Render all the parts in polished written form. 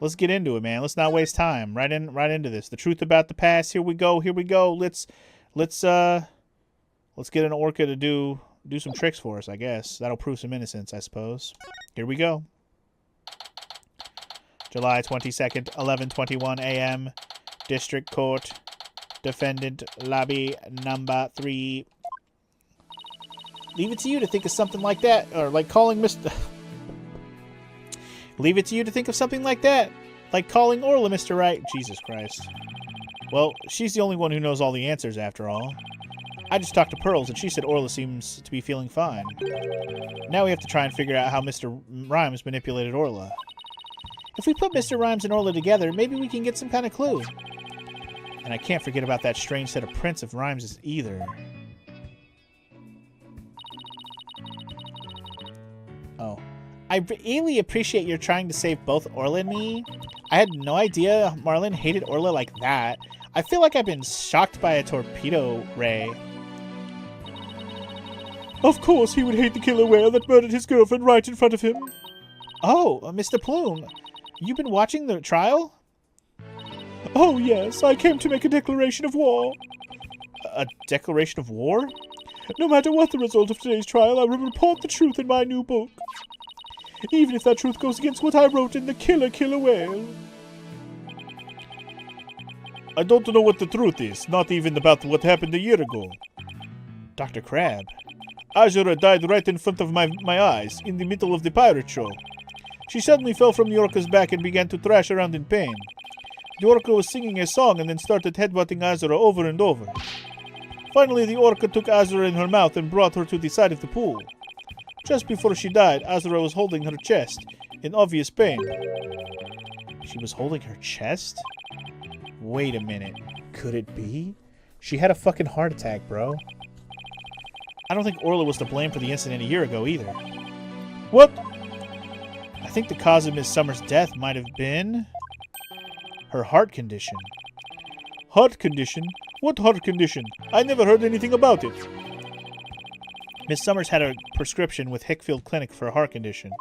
Let's get into it, man. Let's not waste time. Right into this. The truth about the past. Here we go. Let's get an orca to do some tricks for us, I guess. That'll prove some innocence, I suppose. Here we go. July 22nd, 11:21 a.m. District Court. Defendant lobby number 3. Leave it to you to think of something like that, or like calling Mr. Leave it to you to think of something like that, like calling Orla Mr. Right. Jesus Christ. Well, she's the only one who knows all the answers after all. I just talked to Pearls, and she said Orla seems to be feeling fine. Now we have to try and figure out how Mr. Rhymes manipulated Orla. If we put Mr. Rhymes and Orla together, maybe we can get some kind of clue. And I can't forget about that strange set of prints of Rhymes either. Oh. I really appreciate your trying to save both Orla and me. I had no idea Marlin hated Orla like that. I feel like I've been shocked by a torpedo ray. Of course he would hate the killer whale that murdered his girlfriend right in front of him. Oh, Mr. Plume. You've been watching the trial? Oh, yes. I came to make a declaration of war. A declaration of war? No matter what the result of today's trial, I will report the truth in my new book. Even if that truth goes against what I wrote in the Killer Whale. I don't know what the truth is, not even about what happened a year ago. Dr. Crab. Azura died right in front of my eyes, in the middle of the pirate show. She suddenly fell from the orca's back and began to thrash around in pain. The orca was singing a song and then started headbutting Azura over and over. Finally, the orca took Azura in her mouth and brought her to the side of the pool. Just before she died, Azura was holding her chest, in obvious pain. She was holding her chest? Wait a minute. Could it be? She had a fucking heart attack, bro. I don't think Orla was to blame for the incident a year ago, either. What? I think the cause of Miss Summers' death might have been her heart condition. Heart condition? What heart condition? I never heard anything about it. Miss Summers had a prescription with Hickfield Clinic for a heart condition.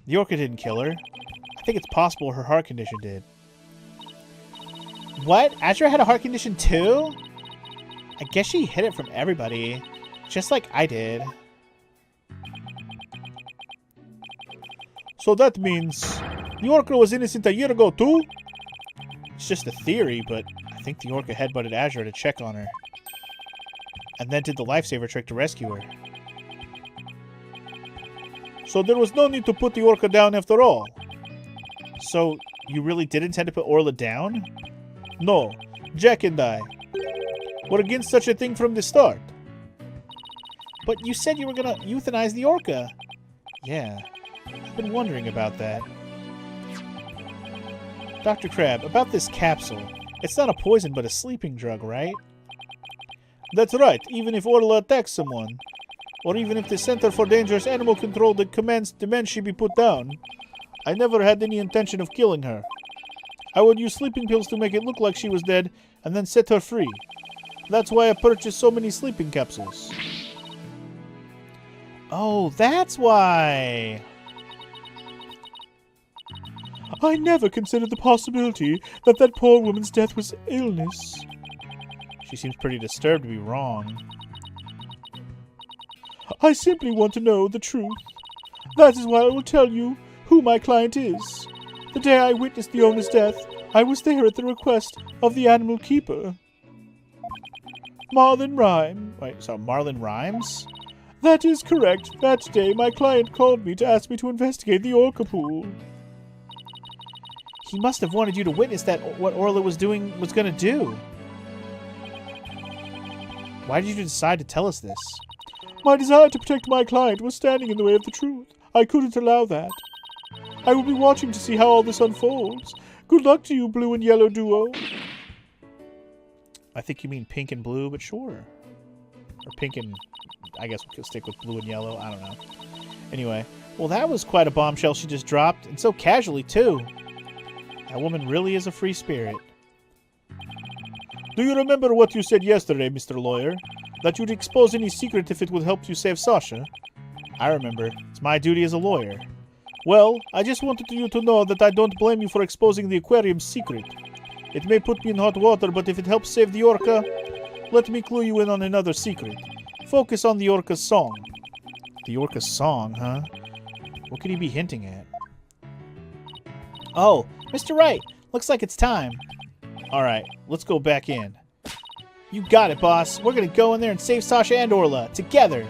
The orca didn't kill her. I think it's possible her heart condition did. What? Azura had a heart condition too? I guess she hid it from everybody. Just like I did. So that means the orca was innocent a year ago too? It's just a theory, but I think the orca headbutted Azura to check on her. And then did the lifesaver trick to rescue her. So there was no need to put the orca down after all. So you really did intend to put Orla down? No, Jack and I were against such a thing from the start. But you said you were gonna euthanize the orca. Yeah, I've been wondering about that. Dr. Crab, about this capsule. It's not a poison, but a sleeping drug, right? That's right, even if Orla attacks someone. Or even if the Center for Dangerous Animal Control demands she be put down. I never had any intention of killing her. I would use sleeping pills to make it look like she was dead, and then set her free. That's why I purchased so many sleeping capsules. Oh, that's why! I never considered the possibility that that poor woman's death was illness. She seems pretty disturbed to be wrong. I simply want to know the truth. That is why I will tell you who my client is. The day I witnessed the owner's death, I was there at the request of the animal keeper. Marlin Rhyme. Wait, so Marlin Rhymes? That is correct. That day, my client called me to ask me to investigate the orca pool. He must have wanted you to witness what Orla was going to do. Why did you decide to tell us this? My desire to protect my client was standing in the way of the truth. I couldn't allow that. I will be watching to see how all this unfolds. Good luck to you, blue and yellow duo. I think you mean pink and blue, but sure. Or pink and... I guess we'll stick with blue and yellow. I don't know. Anyway. Well, that was quite a bombshell she just dropped. And so casually, too. That woman really is a free spirit. Do you remember what you said yesterday, Mr. Lawyer? That you'd expose any secret if it would help you save Sasha? I remember. It's my duty as a lawyer. Well, I just wanted you to know that I don't blame you for exposing the aquarium's secret. It may put me in hot water, but if it helps save the orca, let me clue you in on another secret. Focus on the orca's song. The orca's song, huh? What could he be hinting at? Oh, Mr. Wright, looks like it's time. Alright, let's go back in. You got it, boss. We're gonna go in there and save Sasha and Orla, together.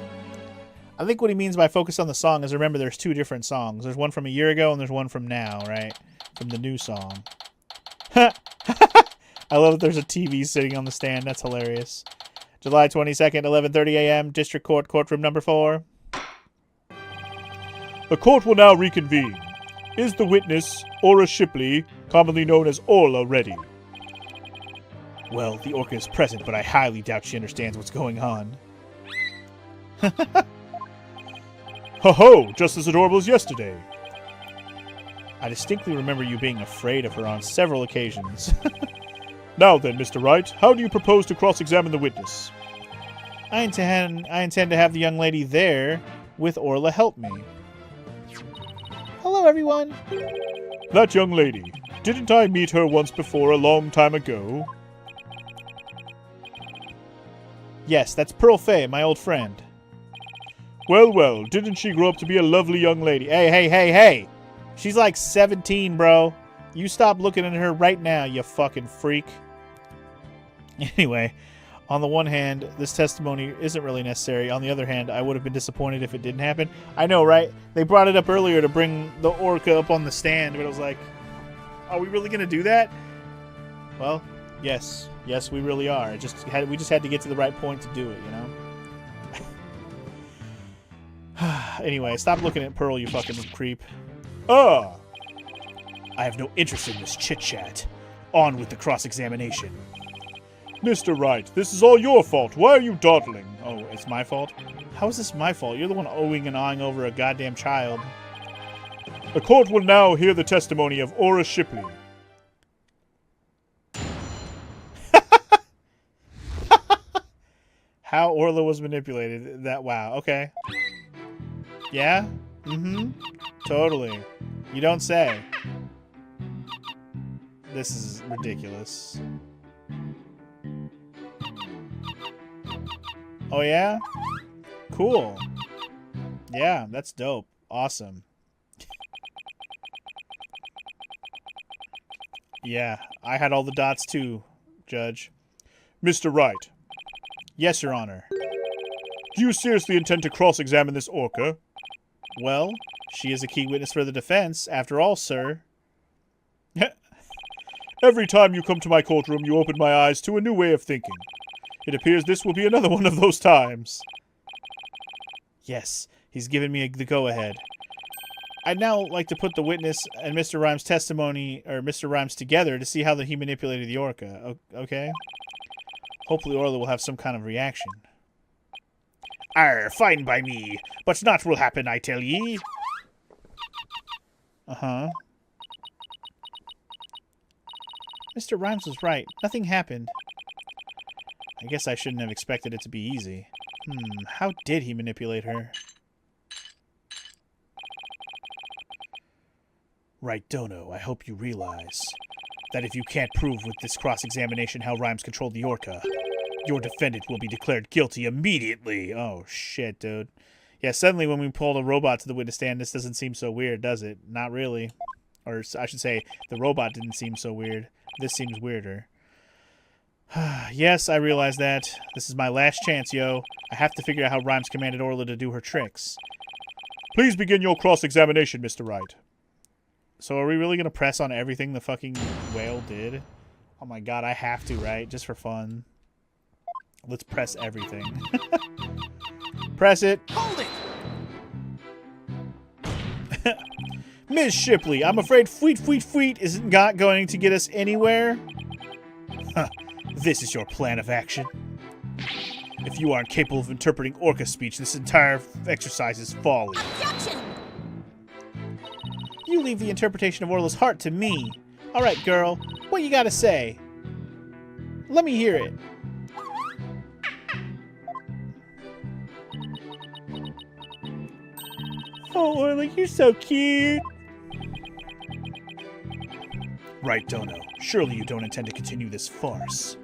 I think what he means by focus on the song is, remember, there's two different songs. There's one from a year ago and there's one from now, right? From the new song. I love that there's a TV sitting on the stand. That's hilarious. July 22nd, 11:30 a.m., District Court, courtroom number 4. The court will now reconvene. Is the witness, Orla Shipley, commonly known as Orla, ready? Well, the orca is present, but I highly doubt she understands what's going on. Ho-ho! Just as adorable as yesterday. I distinctly remember you being afraid of her on several occasions. Now then, Mr. Wright, how do you propose to cross-examine the witness? I intend to have the young lady there with Orla help me. Hello, everyone. That young lady. Didn't I meet her once before a long time ago? Yes, that's Pearl Fay, my old friend. Well, well, didn't she grow up to be a lovely young lady? Hey! She's like 17, bro. You stop looking at her right now, you fucking freak. Anyway, on the one hand, this testimony isn't really necessary. On the other hand, I would have been disappointed if it didn't happen. I know, right? They brought it up earlier to bring the orca up on the stand, but I was like, are we really going to do that? Well, yes. Yes, we really are. We just had to get to the right point to do it, you know? Anyway, stop looking at Pearl, you fucking creep. I have no interest in this chit-chat. On with the cross-examination. Mr. Wright, this is all your fault. Why are you dawdling? Oh, it's my fault? How is this my fault? You're the one owing and awing over a goddamn child. The court will now hear the testimony of Orla Shipley. How Orla was manipulated. Wow, okay. Yeah? Mm-hmm. Totally. You don't say. This is ridiculous. Oh, yeah? Cool. Yeah, that's dope. Awesome. Yeah, I had all the dots too, Judge. Mr. Wright. Yes, Your Honor. Do you seriously intend to cross-examine this orca? Well, she is a key witness for the defense, after all, sir. Every time you come to my courtroom, you open my eyes to a new way of thinking. It appears this will be another one of those times. Yes, he's given me the go-ahead. I'd now like to put the witness and Mr. Rhymes' testimony, or Mr. Rhymes together to see how he manipulated the orca, okay? Hopefully Orla will have some kind of reaction. Arr, fine by me, but naught will happen, I tell ye. Uh-huh. Mr. Rhymes was right. Nothing happened. I guess I shouldn't have expected it to be easy. How did he manipulate her? Right, Dono, I hope you realize that if you can't prove with this cross-examination how Rhymes controlled the orca, your defendant will be declared guilty immediately. Oh, shit, dude. Yeah, suddenly when we pulled a robot to the witness stand, this doesn't seem so weird, does it? Not really. Or I should say, the robot didn't seem so weird. This seems weirder. Yes, I realize that. This is my last chance, yo. I have to figure out how Rhymes commanded Orla to do her tricks. Please begin your cross-examination, Mr. Wright. So are we really going to press on everything the fucking whale did? Oh my god, I have to, right? Just for fun. Let's press everything. Press it. Hold it! Ms. Shipley, I'm afraid Fweet is not going to get us anywhere. This is your plan of action. If you aren't capable of interpreting orca speech, this entire exercise is folly. Objection! You leave the interpretation of Orla's heart to me. All right, girl. What you gotta say? Let me hear it. Oh, Orla, you're so cute. Right, Dono. Surely you don't intend to continue this farce.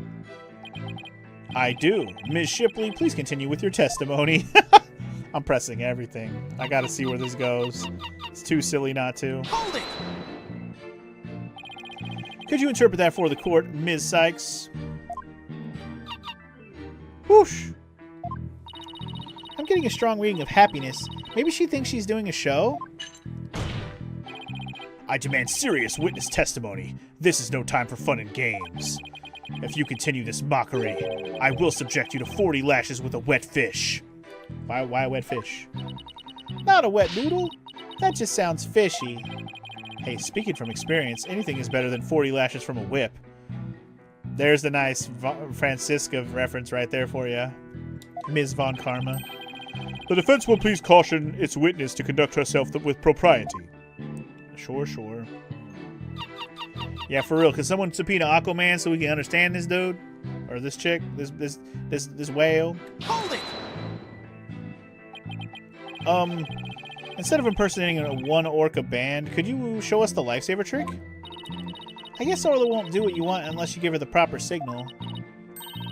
I do. Ms. Shipley, please continue with your testimony. I'm pressing everything. I gotta see where this goes. It's too silly not to. Hold it! Could you interpret that for the court, Ms. Sykes? Whoosh! I'm getting a strong reading of happiness. Maybe she thinks she's doing a show? I demand serious witness testimony. This is no time for fun and games. If you continue this mockery, I will subject you to 40 lashes with a wet fish. Why a wet fish? Not a wet noodle. That just sounds fishy. Hey, speaking from experience, anything is better than 40 lashes from a whip. There's the nice Francisca reference right there for you, Ms. Von Karma. The defense will please caution its witness to conduct herself with propriety. Sure. Yeah, for real. Could someone subpoena Aquaman so we can understand this dude? Or this chick? This whale? Hold it! Instead of impersonating a one orca band, could you show us the lifesaver trick? I guess Orla won't do what you want unless you give her the proper signal.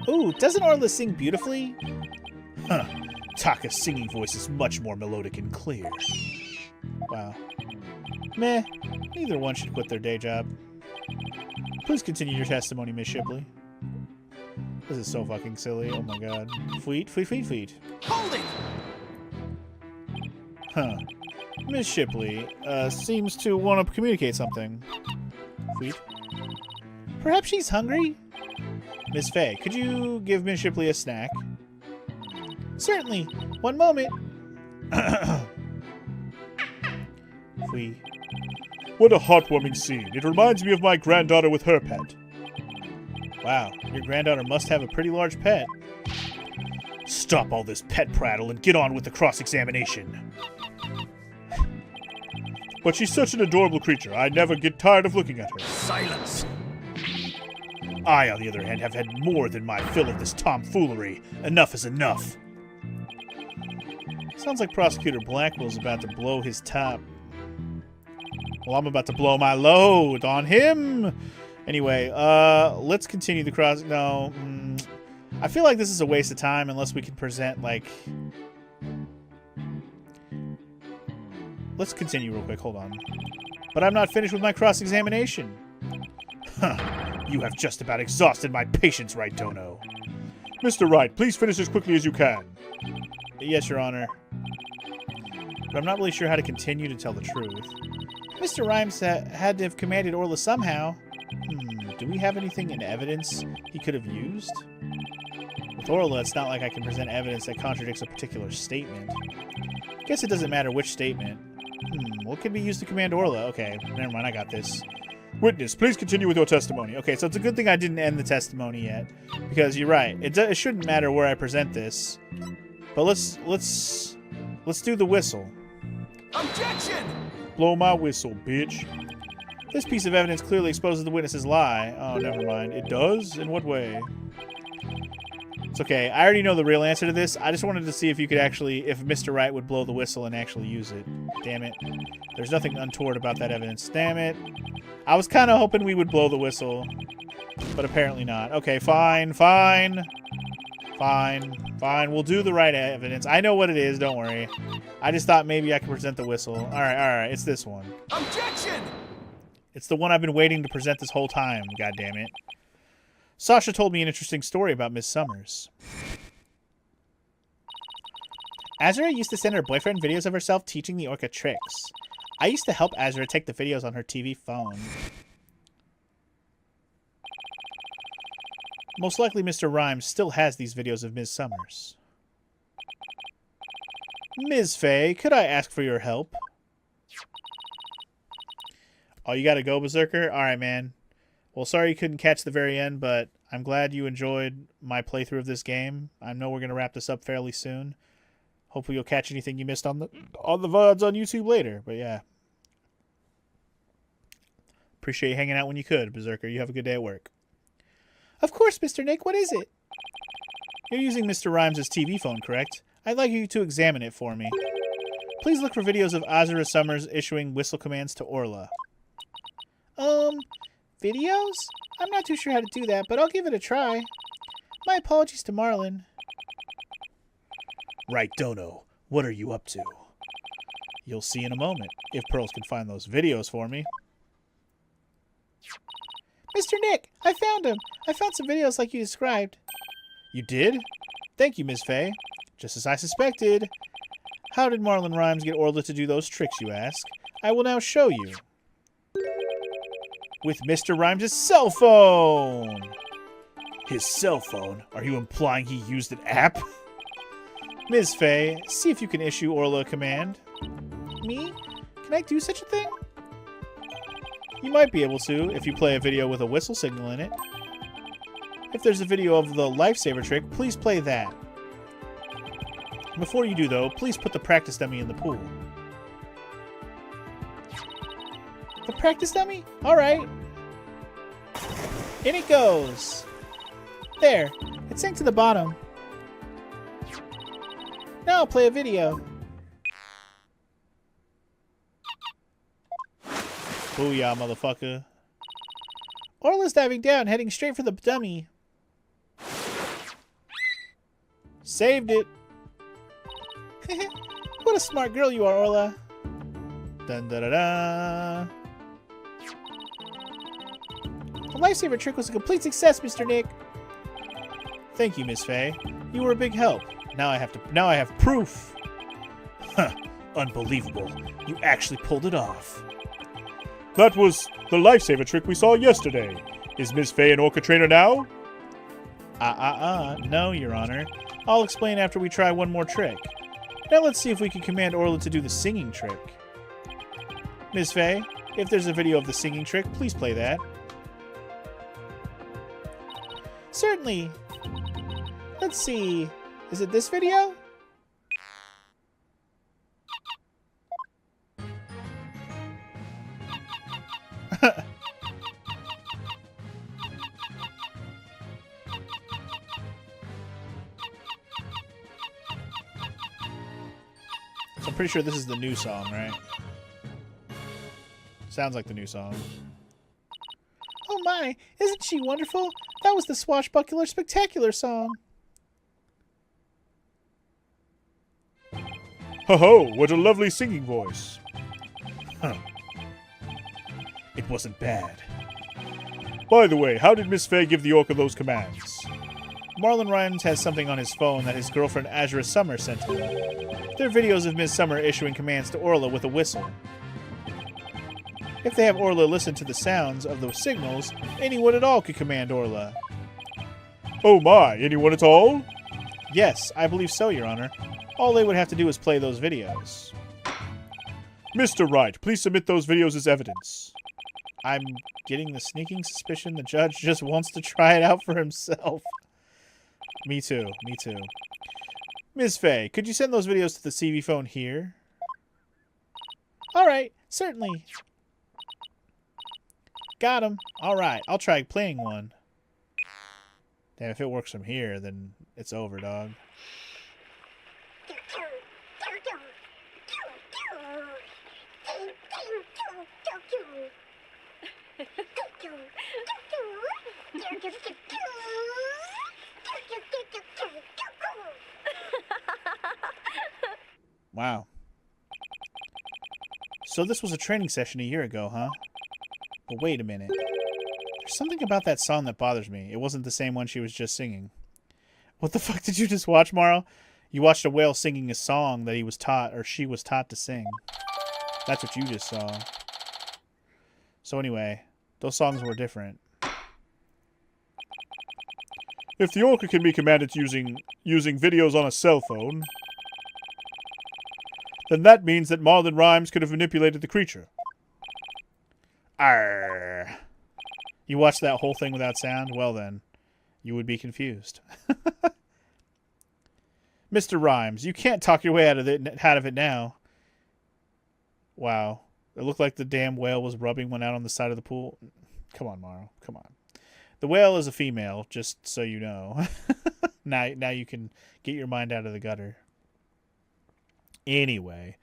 Ooh, doesn't Orla sing beautifully? Huh. Taka's singing voice is much more melodic and clear. Wow. Meh. Neither one should quit their day job. Please continue your testimony, Miss Shipley. This is so fucking silly. Oh my god. Feet. Hold it! Huh. Miss Shipley, seems to want to communicate something. Feet. Perhaps she's hungry? Miss Faye, could you give Miss Shipley a snack? Certainly. One moment. Fee. What a heartwarming scene. It reminds me of my granddaughter with her pet. Wow, your granddaughter must have a pretty large pet. Stop all this pet prattle and get on with the cross-examination. But she's such an adorable creature. I never get tired of looking at her. Silence! I, on the other hand, have had more than my fill of this tomfoolery. Enough is enough. Sounds like Prosecutor Blackwell's about to blow his top. Well, I'm about to blow my load on him. Anyway, let's continue the cross. No, I feel like this is a waste of time unless we can present, like... Let's continue real quick. Hold on. But I'm not finished with my cross-examination. Huh. You have just about exhausted my patience, right, Dono? Mr. Wright, please finish as quickly as you can. Yes, Your Honor. But I'm not really sure how to continue to tell the truth. Mr. Rhymes had to have commanded Orla somehow. Do we have anything in evidence he could have used? With Orla, it's not like I can present evidence that contradicts a particular statement. Guess it doesn't matter which statement. What can be used to command Orla? Okay, never mind, I got this. Witness, please continue with your testimony. Okay, so it's a good thing I didn't end the testimony yet. Because you're right, it shouldn't matter where I present this. But let's do the whistle. Objection! Blow my whistle, bitch. This piece of evidence clearly exposes the witness's lie. Oh, never mind. It does? In what way? It's okay. I already know the real answer to this. I just wanted to see if you could actually, if Mr. Wright would blow the whistle and actually use it. Damn it. There's nothing untoward about that evidence. Damn it. I was kind of hoping we would blow the whistle, but apparently not. Okay, fine. We'll do the right evidence. I know what it is. Don't worry. I just thought maybe I could present the whistle. All right. It's this one. Objection! It's the one I've been waiting to present this whole time. God damn it. Sasha told me an interesting story about Miss Summers. Azura used to send her boyfriend videos of herself teaching the orca tricks. I used to help Azura take the videos on her TV phone. Most likely Mr. Rhymes still has these videos of Ms. Summers. Ms. Faye, could I ask for your help? Oh, you gotta go, Berserker? Alright, man. Well, sorry you couldn't catch the very end, but I'm glad you enjoyed my playthrough of this game. I know we're gonna wrap this up fairly soon. Hopefully you'll catch anything you missed on the VODs on YouTube later. But yeah. Appreciate you hanging out when you could, Berserker. You have a good day at work. Of course, Mr. Nick. What is it? You're using Mr. Rhymes' TV phone, correct? I'd like you to examine it for me. Please look for videos of Azura Summers issuing whistle commands to Orla. Videos? I'm not too sure how to do that, but I'll give it a try. My apologies to Marlin. Right, Dono. What are you up to? You'll see in a moment, if Pearls can find those videos for me. Mr. Nick, I found him. I found some videos like you described. You did? Thank you, Ms. Faye. Just as I suspected. How did Marlin Rhymes get Orla to do those tricks, you ask? I will now show you. With Mr. Rhymes' cell phone! His cell phone? Are you implying he used an app? Ms. Faye, see if you can issue Orla a command. Me? Can I do such a thing? You might be able to if you play a video with a whistle signal in it. If there's a video of the lifesaver trick, please play that. Before you do, though, please put the practice dummy in the pool. The practice dummy? Alright. In it goes. There. It sank to the bottom. Now I'll play a video. Booyah, motherfucker. Orla's diving down, heading straight for the dummy. Saved it. What a smart girl you are, Orla. Dun da da da. The lifesaver trick was a complete success, Mr. Nick. Thank you, Miss Faye. You were a big help. Now I have proof. Huh. Unbelievable. You actually pulled it off. That was the lifesaver trick we saw yesterday. Is Miss Faye an orca trainer now? No, Your Honor. I'll explain after we try one more trick. Now let's see if we can command Orla to do the singing trick. Miss Faye, if there's a video of the singing trick, please play that. Certainly. Let's see. Is it this video? So I'm pretty sure this is the new song, right? Sounds like the new song. Oh my, isn't she wonderful? That was the Swashbuckler Spectacular song. Ho-ho, what a lovely singing voice. Huh. It wasn't bad. By the way, how did Miss Faye give the orca those commands? Marlin Rhymes has something on his phone that his girlfriend Azura Summer sent him. They're videos of Miss Summer issuing commands to Orla with a whistle. If they have Orla listen to the sounds of those signals, anyone at all could command Orla. Oh my, anyone at all? Yes, I believe so, Your Honor. All they would have to do is play those videos. Mr. Wright, please submit those videos as evidence. I'm getting the sneaking suspicion the judge just wants to try it out for himself. Me too, me too. Ms. Faye, could you send those videos to the CV phone here? Alright, certainly. Got him. Alright, I'll try playing one. Damn, if it works from here, then it's over, dog. Wow. So this was a training session a year ago, huh? But wait a minute. There's something about that song that bothers me. It wasn't the same one she was just singing. What the fuck did you just watch, Morrow? You watched a whale singing a song that he was taught, or she was taught to sing. That's what you just saw. So anyway, those songs were different. If the orca can be commanded using videos on a cell phone, then that means that Marlin Rhymes could have manipulated the creature. Arr. You watched that whole thing without sound? Well then, you would be confused. Mr. Rhymes, you can't talk your way out of it now. Wow. It looked like the damn whale was rubbing one out on the side of the pool. Come on, Morrow. Come on. The whale is a female, just so you know. Now you can get your mind out of the gutter. Anyway,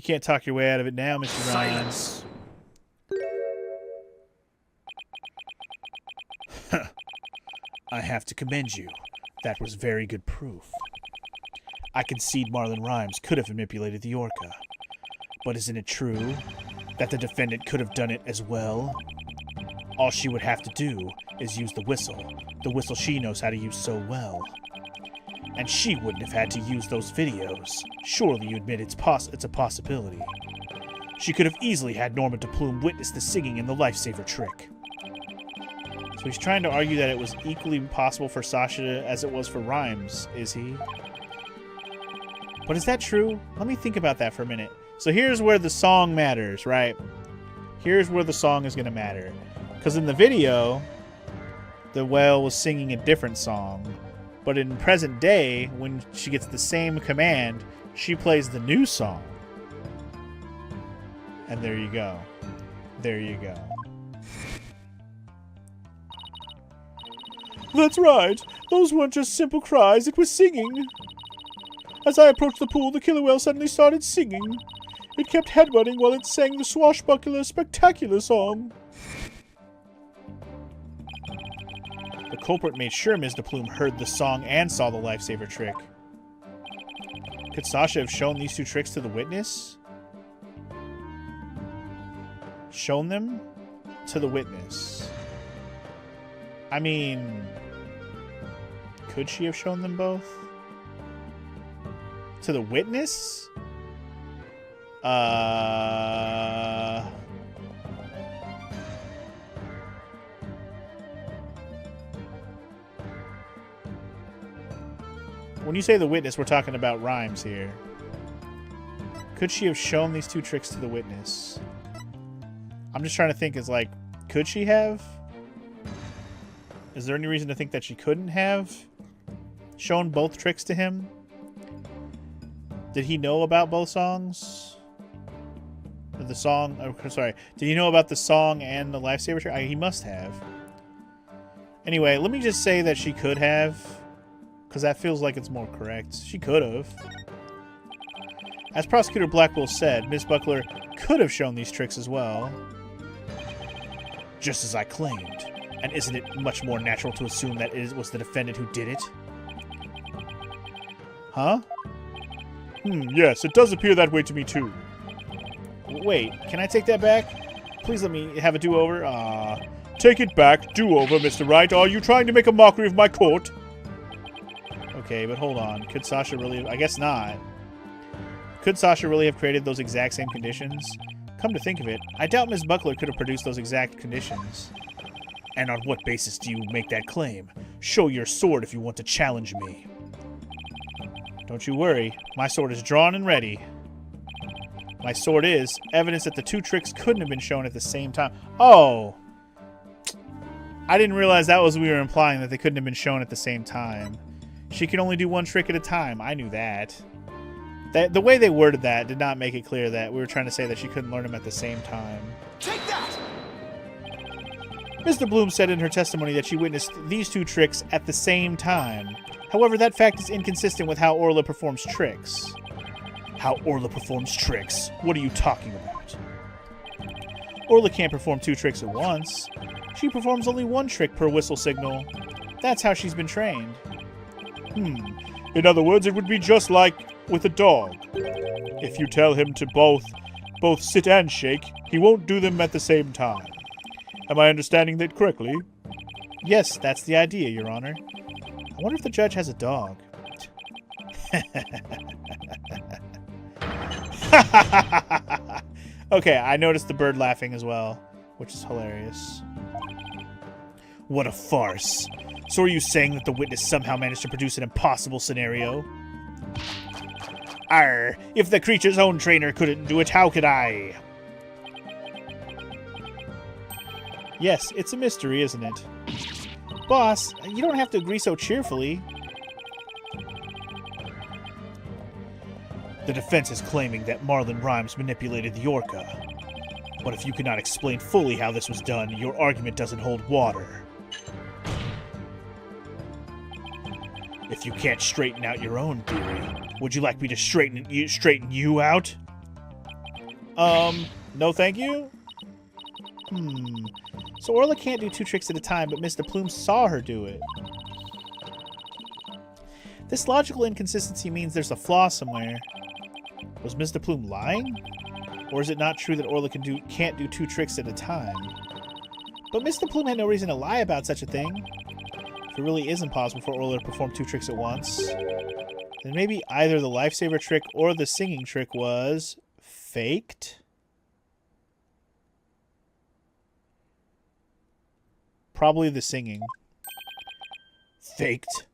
You can't talk your way out of it now, Mr. Rhymes. Silence. I have to commend you. That was very good proof. I concede Marlon Rhymes could have manipulated the orca. But isn't it true that the defendant could have done it as well? All she would have to do is use the whistle she knows how to use so well. And she wouldn't have had to use those videos. Surely you admit it's a possibility. She could have easily had Norma DePlume witness the singing in the lifesaver trick. So he's trying to argue that it was equally possible for Sasha as it was for Rhymes, is he? But is that true? Let me think about that for a minute. So here's where the song matters, right? Here's where the song is going to matter. Because in the video, the whale was singing a different song. But in present day, when she gets the same command, she plays the new song. And there you go. There you go. That's right. Those weren't just simple cries, it was singing. As I approached the pool, the killer whale suddenly started singing. It kept headbutting while it sang the swashbuckler spectacular song. The culprit made sure Ms. DePlume heard the song and saw the lifesaver trick. Could Sasha have shown these two tricks to the witness? Shown them to the witness. I mean, could she have shown them both? To the witness? When you say the witness, we're talking about Rhymes here. Could she have shown these two tricks to the witness? I'm just trying to think, could she have? Is there any reason to think that she couldn't have shown both tricks to him? Did he know about both songs? Or the song, oh, sorry. Did he know about the song and the lifesaver trick? He must have. Anyway, let me just say that she could have, because that feels like it's more correct. She could have. As Prosecutor Blackwell said, Ms. Buckler could have shown these tricks as well. Just as I claimed. And isn't it much more natural to assume that it was the defendant who did it? Huh? Yes, it does appear that way to me too. Wait, can I take that back? Please let me have a do-over. Take it back, do-over, Mr. Wright. Are you trying to make a mockery of my court? Okay, but hold on. Could Sasha really... I guess not. Could Sasha really have created those exact same conditions? Come to think of it, I doubt Ms. Buckler could have produced those exact conditions. And on what basis do you make that claim? Show your sword if you want to challenge me. Don't you worry, my sword is drawn and ready. My sword is evidence that the two tricks couldn't have been shown at the same time. Oh! I didn't realize that was what we were implying, that they couldn't have been shown at the same time. She can only do one trick at a time. I knew that. The way they worded that did not make it clear that we were trying to say that she couldn't learn them at the same time. Take that! Mr. Bloom said in her testimony that she witnessed these two tricks at the same time. However, that fact is inconsistent with how Orla performs tricks. How Orla performs tricks? What are you talking about? Orla can't perform two tricks at once. She performs only one trick per whistle signal. That's how she's been trained. In other words, it would be just like with a dog. If you tell him to both sit and shake, he won't do them at the same time. Am I understanding that correctly? Yes, that's the idea, Your Honor. I wonder if the judge has a dog. Okay, I noticed the bird laughing as well, which is hilarious. What a farce. So are you saying that the witness somehow managed to produce an impossible scenario? Arr, if the creature's own trainer couldn't do it, how could I? Yes, it's a mystery, isn't it? Boss, you don't have to agree so cheerfully. The defense is claiming that Marlon Rhymes manipulated the orca. But if you cannot explain fully how this was done, your argument doesn't hold water. If you can't straighten out your own theory, would you like me to straighten you out? No thank you? So Orla can't do 2 tricks at a time, but Mr. Plume saw her do it. This logical inconsistency means there's a flaw somewhere. Was Mr. Plume lying? Or is it not true that Orla can't do 2 tricks at a time? But Mr. Plume had no reason to lie about such a thing. If it really is impossible for Orla to perform 2 tricks at once, then maybe either the lifesaver trick or the singing trick was faked? Probably the singing. Faked.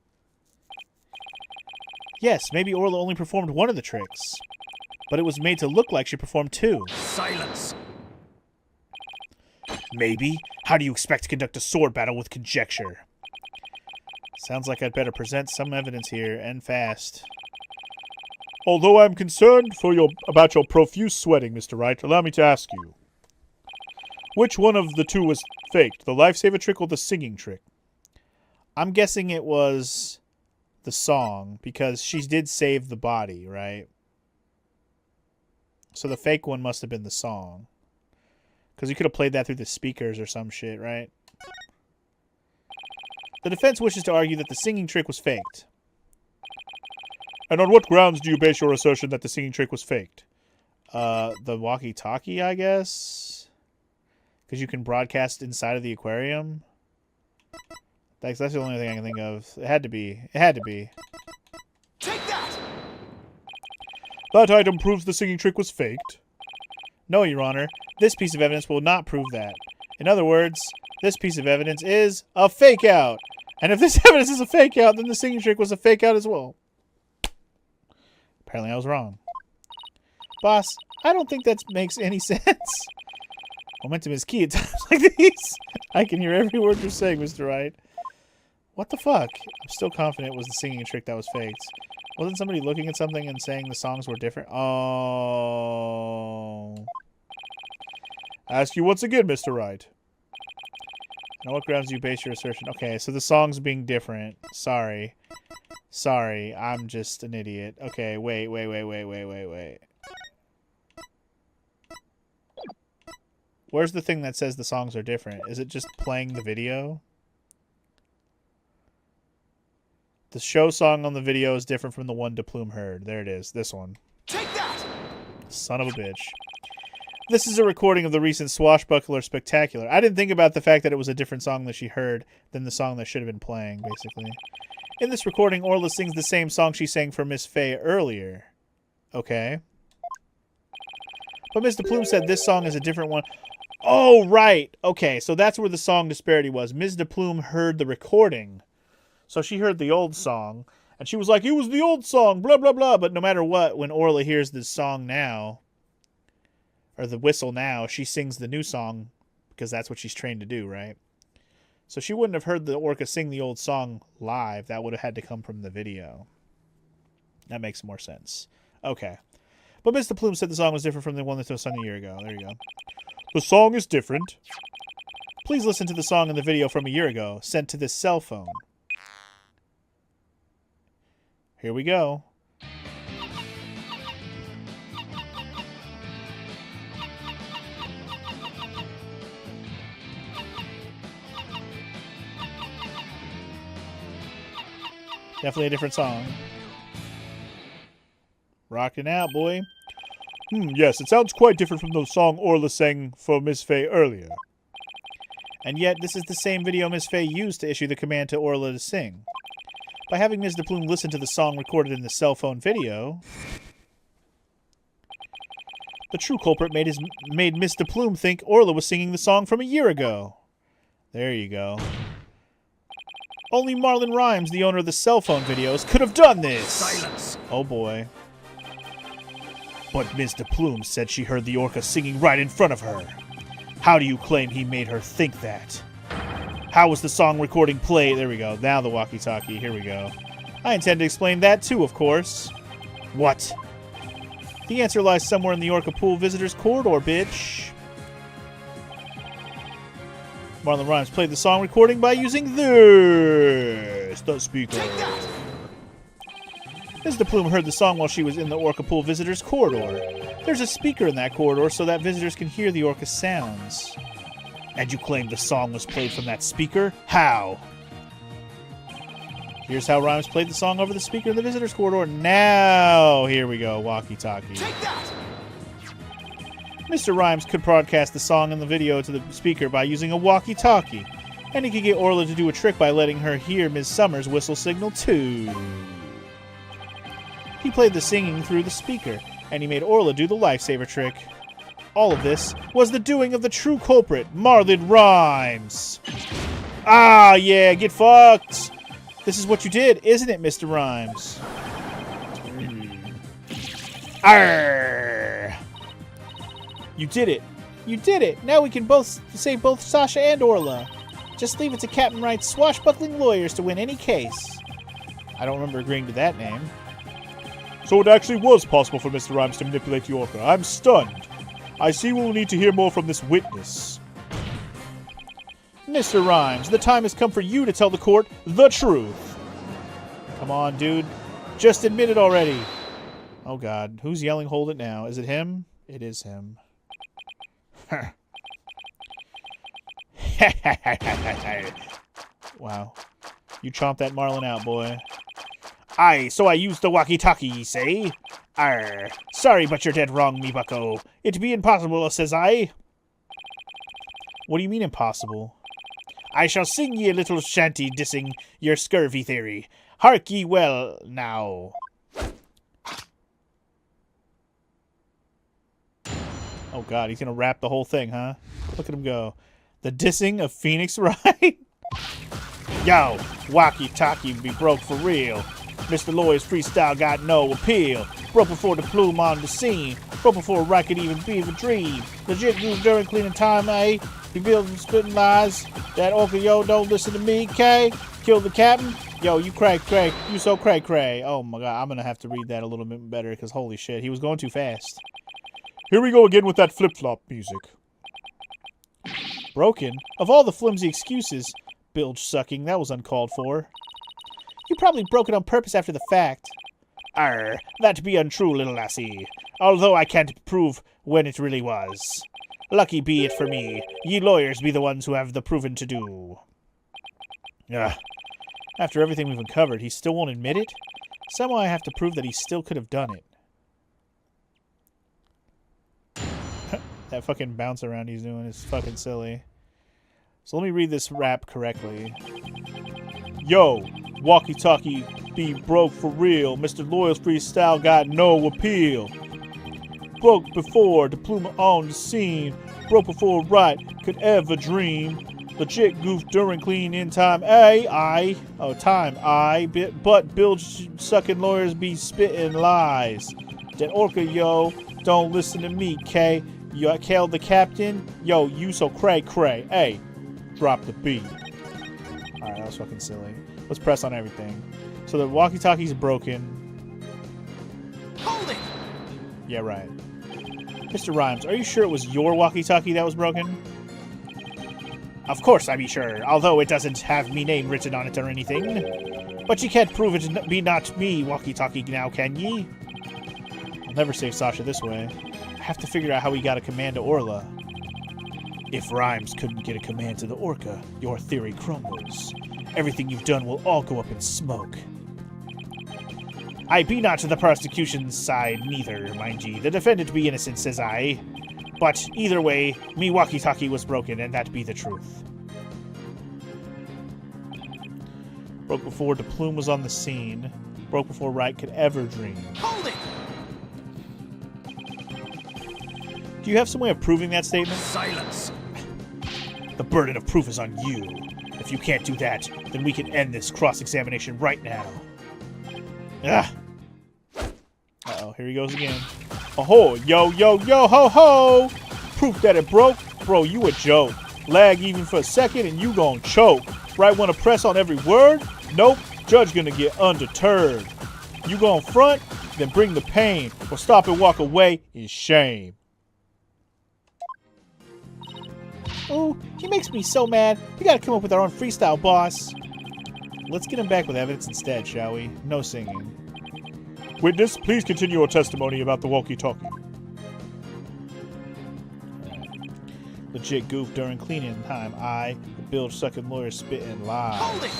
Yes, maybe Orla only performed 1 of the tricks, but it was made to look like she performed 2. Silence. Maybe? How do you expect to conduct a sword battle with conjecture? Sounds like I'd better present some evidence here, and fast. Although I'm concerned about your profuse sweating, Mr. Wright, allow me to ask you. Which one of the 2 was faked? The lifesaver trick or the singing trick? I'm guessing it was the song, because she did save the body, right? So the fake one must have been the song. Because you could have played that through the speakers or some shit, right? The defense wishes to argue that the singing trick was faked. And on what grounds do you base your assertion that the singing trick was faked? The walkie-talkie, I guess? Because you can broadcast inside of the aquarium? That's the only thing I can think of. It had to be. It had to be. Take that! That item proves the singing trick was faked. No, Your Honor. This piece of evidence will not prove that. In other words, this piece of evidence is a fake-out. And if this evidence is a fake-out, then the singing trick was a fake-out as well. Apparently I was wrong. Boss, I don't think that makes any sense. Momentum is key at times like these. I can hear every word you're saying, Mr. Wright. What the fuck? I'm still confident it was the singing trick that was faked. Wasn't somebody looking at something and saying the songs were different? Oh. Ask you once again, Mr. Wright. On what grounds do you base your assertion? Okay, so the songs being different. Sorry. Sorry, I'm just an idiot. Okay, wait. Where's the thing that says the songs are different? Is it just playing the video? The show song on the video is different from the one DePlume heard. There it is. This one. Take that! Son of a bitch. This is a recording of the recent Swashbuckler Spectacular. I didn't think about the fact that it was a different song that she heard than the song that should have been playing, basically. In this recording, Orla sings the same song she sang for Miss Faye earlier. Okay. But Mr. Plume said this song is a different one. Oh, right. Okay, so that's where the song disparity was. Ms. DePlume heard the recording. So she heard the old song, and she was like, it was the old song, blah, blah, blah. But no matter what, when Orla hears this song now, or the whistle now, she sings the new song because that's what she's trained to do, right? So she wouldn't have heard the orca sing the old song live. That would have had to come from the video. That makes more sense. Okay. But Mr. Plume said the song was different from the one that was sung a year ago. There you go. The song is different. Please listen to the song in the video from a year ago, sent to this cell phone. Here we go. Definitely a different song. Rocking out, boy. Yes, it sounds quite different from the song Orla sang for Miss Faye earlier. And yet, this is the same video Miss Faye used to issue the command to Orla to sing. By having Ms. DePlume listen to the song recorded in the cell phone video, the true culprit made Miss DePlume think Orla was singing the song from a year ago. There you go. Only Marlon Rhymes, the owner of the cell phone videos, could have done this! Silence! Oh boy. But Ms. DePlume said she heard the orca singing right in front of her. How do you claim he made her think that? How was the song recording played? There we go. Now the walkie-talkie. Here we go. I intend to explain that too, of course. What? The answer lies somewhere in the Orca Pool Visitors Corridor, bitch. Marlon Rhymes played the song recording by using this, the speaker. Ms. DePlume heard the song while she was in the Orca Pool Visitors Corridor. There's a speaker in that corridor so that visitors can hear the orca's sounds. And you claim the song was played from that speaker? How? Here's how Rhymes played the song over the speaker in the visitors corridor. Now, here we go, walkie-talkie. Take that! Mr. Rhymes could broadcast the song and the video to the speaker by using a walkie-talkie. And he could get Orla to do a trick by letting her hear Ms. Summers' whistle signal too. He played the singing through the speaker, and he made Orla do the lifesaver trick. All of this was the doing of the true culprit, Marlon Rhymes. Ah, yeah, get fucked! This is what you did, isn't it, Mr. Rhymes? Arrgh! You did it. You did it. Now we can both save both Sasha and Orla. Just leave it to Captain Wright's swashbuckling lawyers to win any case. I don't remember agreeing to that name. So it actually was possible for Mr. Rhymes to manipulate the orca. I'm stunned. I see we'll need to hear more from this witness. Mr. Rhymes, the time has come for you to tell the court the truth. Come on, dude. Just admit it already. Oh, God. Who's yelling, hold it now? Is it him? It is him. Wow. You chomped that marlin out, boy. Aye, so I used the walkie-talkie, ye say? Arr, sorry, but you're dead wrong, me bucko. It be impossible, says I. What do you mean impossible? I shall sing ye a little shanty dissing your scurvy theory. Hark ye well now. Oh God, he's gonna rap the whole thing, huh? Look at him go. The dissing of Phoenix Wright? Yo, walkie-talkie be broke for real. Mr. Lloyd's freestyle got no appeal. Broke before the plume on the scene. Broke before Wright could even be the dream. Legit news during cleaning time, eh? He builds and spitting lies. That orca, yo, don't listen to me, K. Kill the captain. Yo, you cray. You so cray. Oh my God, I'm gonna have to read that a little bit better because holy shit, he was going too fast. Here we go again with that flip-flop music. Broken? Of all the flimsy excuses, bilge sucking, that was uncalled for. You probably broke it on purpose after the fact. Arr, that be untrue, little lassie. Although I can't prove when it really was. Lucky be it for me, ye lawyers be the ones who have the proving to do. Ugh. After everything we've uncovered, he still won't admit it? Somehow I have to prove that he still could have done it. That fucking bounce around he's doing is fucking silly. So let me read this rap correctly. Yo, walkie-talkie be broke for real. Mr. Loyal's freestyle got no appeal. Broke before the plume on the scene. Broke before Wright could ever dream. Legit goof during clean in time. But bilge sucking lawyers be spitting lies. That orca, yo, don't listen to me, K. You killed the captain? Yo, you so cray. Hey, drop the beat. Alright, that was fucking silly. Let's press on everything. So the walkie-talkie's broken. Hold it! Yeah, right. Mr. Rhymes, are you sure it was your walkie-talkie that was broken? Of course I be sure, although it doesn't have me name written on it or anything. But you can't prove it to be not me walkie-talkie now, can ye? I'll never save Sasha this way. I have to figure out how we got a command to Orla. If Rhymes couldn't get a command to the orca, your theory crumbles. Everything you've done will all go up in smoke. I be not to the prosecution's side neither, mind ye. The defendant be innocent, says I. But either way, me walkie-talkie was broken, and that be the truth. Broke before the plume was on the scene. Broke before Wright could ever dream. Hold it! Do you have some way of proving that statement? Silence! The burden of proof is on you. If you can't do that, then we can end this cross-examination right now. Ah! Uh-oh, here he goes again. Oh-ho! Yo, ho-ho! Proof that it broke? Bro, you a joke. Lag even for a second and you gon' choke. Right wanna press on every word? Nope, judge gonna get undeterred. You gon' front? Then bring the pain. Or stop and walk away in shame. Oh, he makes me so mad. We gotta come up with our own freestyle, boss. Let's get him back with evidence instead, shall we? No singing. Witness, please continue your testimony about the walkie-talkie. legit goof during cleaning time. I, the bill-sucking lawyer, spitting lies. Hold it!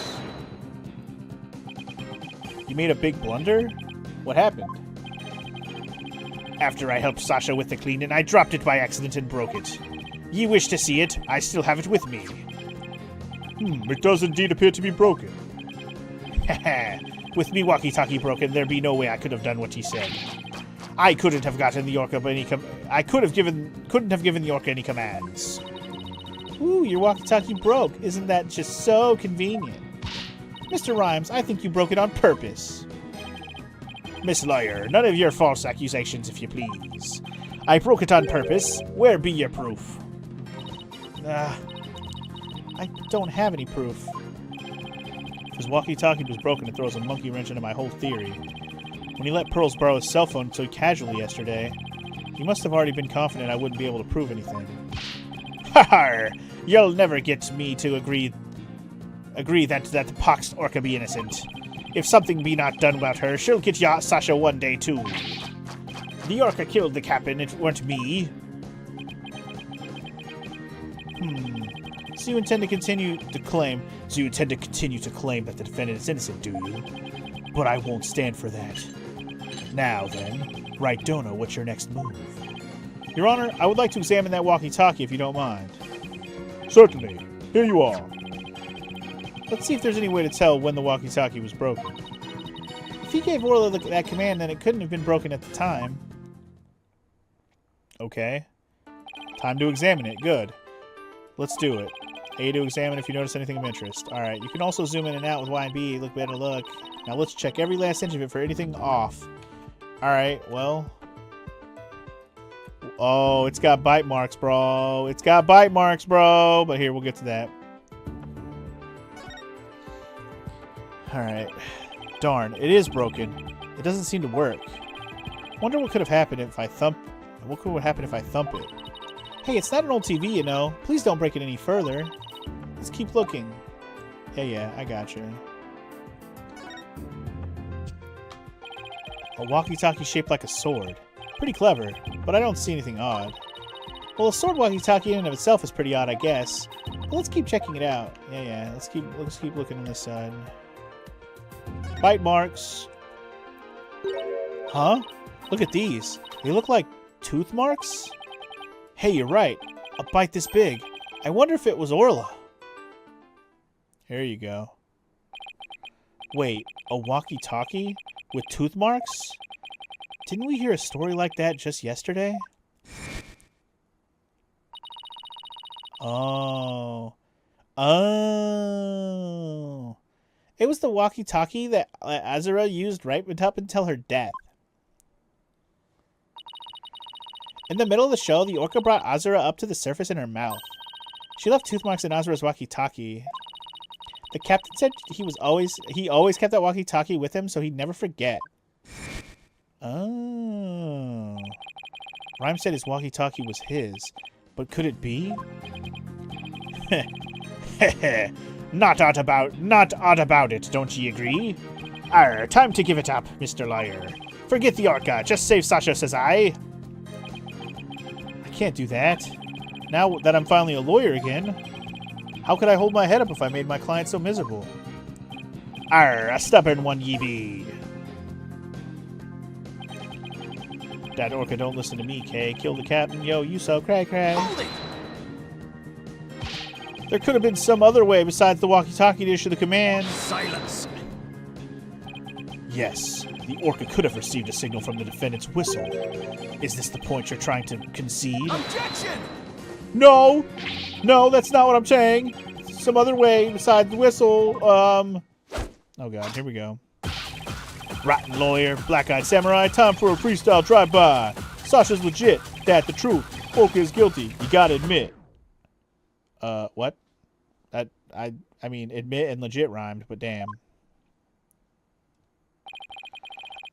You made a big blunder? What happened? After I helped Sasha with the cleaning, I dropped it by accident and broke it. Ye wish to see it? I still have it with me. It does indeed appear to be broken. Haha. With me walkie-talkie broken, there be no way I could have done what he said. I couldn't have gotten the Orca any couldn't have given the Orca any commands. Ooh, your walkie-talkie broke. Isn't that just so convenient? Mr. Rhymes, I think you broke it on purpose. Miss Lawyer, none of your false accusations, if you please. I broke it on purpose. Where be your proof? I don't have any proof. If his walkie-talkie was broken, it throws a monkey wrench into my whole theory. When he let Pearls borrow his cell phone so casually yesterday, he must have already been confident I wouldn't be able to prove anything. Ha-ha! You'll never get me to agree that the poxed Orca be innocent. If something be not done about her, she'll get ya Sasha one day too. The Orca killed the captain, it weren't me. So you intend to continue to claim that the defendant is innocent, do you? But I won't stand for that. Now then, right Dona, what's your next move? Your Honor, I would like to examine that walkie-talkie if you don't mind. Certainly. Here you are. Let's see if there's any way to tell when the walkie-talkie was broken. If he gave Orla that command, then it couldn't have been broken at the time. Okay. Time to examine it. Good. Let's do it. A to examine if you notice anything of interest. Alright, you can also zoom in and out with Y and B. Look, better look. Now let's check every last inch of it for anything off. Alright, well. Oh, it's got bite marks, bro. It's got bite marks, bro. But here, we'll get to that. Alright. Darn, it is broken. It doesn't seem to work. Wonder what could have happened if I thump... What could happen if I thump it? Hey, it's not an old TV, you know. Please don't break it any further. Let's keep looking. Yeah, I gotcha. A walkie-talkie shaped like a sword. Pretty clever, but I don't see anything odd. Well, a sword walkie-talkie in and of itself is pretty odd, I guess. But let's keep checking it out. Yeah, let's keep looking on this side. Bite marks. Huh? Look at these. They look like tooth marks? Hey, you're right. A bite this big. I wonder if it was Orla. Here you go. Wait, a walkie-talkie with tooth marks? Didn't we hear a story like that just yesterday? Oh. It was the walkie-talkie that Azura used right up until her death. In the middle of the show, the Orca brought Azura up to the surface in her mouth. She left tooth marks in Azura's walkie-talkie. The captain said he always kept that walkie-talkie with him so he'd never forget. Oh. Rhyme said his walkie-talkie was his, but could it be? Not odd about it, don't ye agree? Arr, time to give it up, Mr. Liar. Forget the Orca, just save Sasha, says I. I can't do that. Now that I'm finally a lawyer again, how could I hold my head up if I made my client so miserable? Arr, a stubborn one ye be. That Orca don't listen to me, Kay. Kill the captain. Yo, you so cray-cray. Hold it! There could have been some other way besides the walkie-talkie to issue the command. Silence! Yes, the Orca could have received a signal from the defendant's whistle. Is this the point you're trying to concede? Objection! No! No, that's not what I'm saying. Some other way besides the whistle. Oh god, here we go. Rotten lawyer, black-eyed samurai, time for a freestyle drive-by. Sasha's legit. That the truth. Orca is guilty. You gotta admit. What? I mean, admit and legit rhymed, but damn.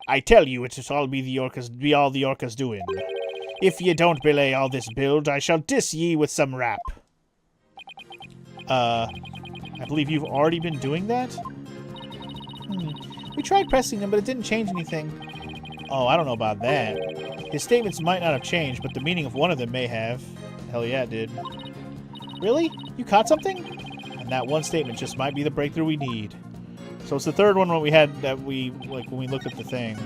I tell you, it shall be all the Orca's doing. If ye don't belay all this build, I shall diss ye with some rap. I believe you've already been doing that? We tried pressing him, but it didn't change anything. Oh, I don't know about that. His statements might not have changed, but the meaning of one of them may have. Hell yeah, it did. Really? You caught something? And that one statement just might be the breakthrough we need. So it's the third one we had that we, like, when we looked at the thing.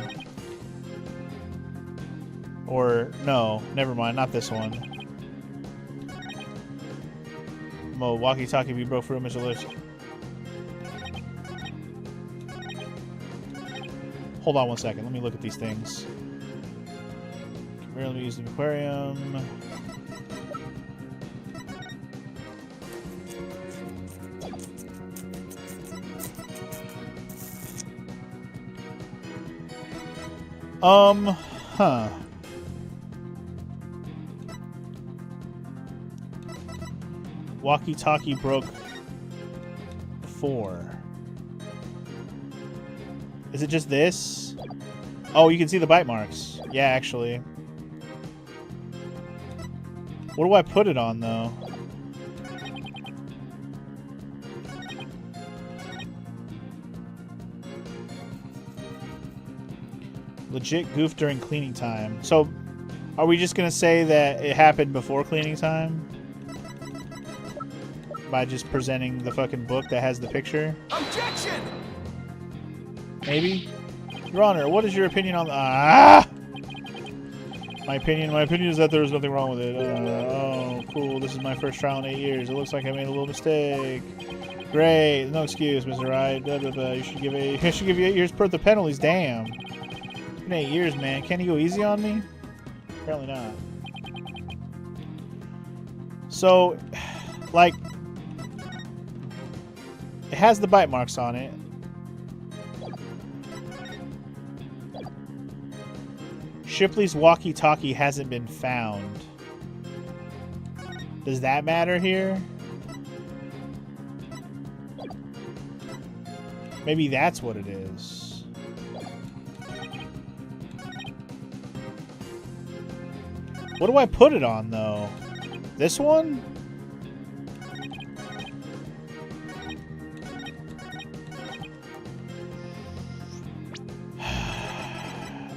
Or, no, never mind, not this one. Mo, walkie-talkie be broke through Mr. Lewis. Hold on one second, let me look at these things. Can barely use the aquarium. Huh. Walkie-talkie broke 4. Is it just this? Oh, you can see the bite marks. Yeah, actually. What do I put it on, though? Legit goof during cleaning time. So, are we just gonna say that it happened before cleaning time? By just presenting the fucking book that has the picture? Objection! Maybe? Your Honor, what is your opinion on... Ah! My opinion is that there was nothing wrong with it. Oh, cool. This is my first trial in 8 years. It looks like I made a little mistake. Great. No excuse, Mr. Wright. Blah, blah, blah. You should give you 8 years per the penalties. Damn. In 8 years, man. Can't he go easy on me? Apparently not. So, like... It has the bite marks on it. Shipley's walkie-talkie hasn't been found. Does that matter here? Maybe that's what it is. What do I put it on, though? This one?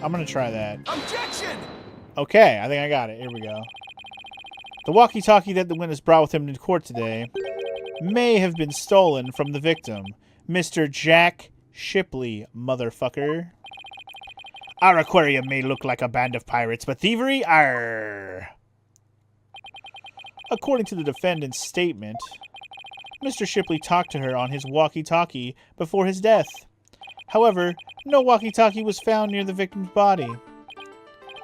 I'm gonna try that. Objection! Okay, I think I got it. Here we go. The walkie-talkie that the witness brought with him to court today may have been stolen from the victim, Mr. Jack Shipley, motherfucker. Our aquarium may look like a band of pirates, but thievery, arr. According to the defendant's statement, Mr. Shipley talked to her on his walkie-talkie before his death. However, no walkie-talkie was found near the victim's body.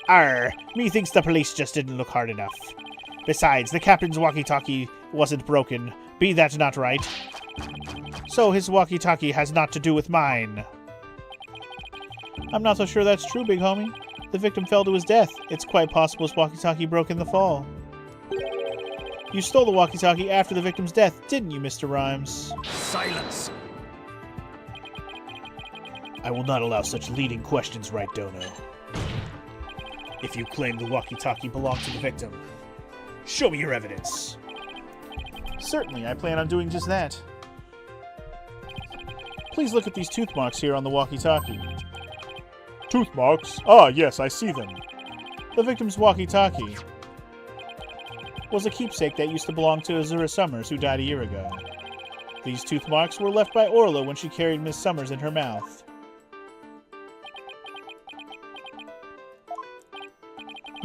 Arr, methinks the police just didn't look hard enough. Besides, the captain's walkie-talkie wasn't broken. Be that not right? So his walkie-talkie has naught to do with mine. I'm not so sure that's true, big homie. The victim fell to his death. It's quite possible his walkie-talkie broke in the fall. You stole the walkie-talkie after the victim's death, didn't you, Mr. Rhymes? Silence! I will not allow such leading questions, right, Dono? If you claim the walkie-talkie belonged to the victim, show me your evidence. Certainly, I plan on doing just that. Please look at these tooth marks here on the walkie-talkie. Tooth marks? Ah, yes, I see them. The victim's walkie-talkie was a keepsake that used to belong to Azura Summers, who died a year ago. These tooth marks were left by Orla when she carried Miss Summers in her mouth.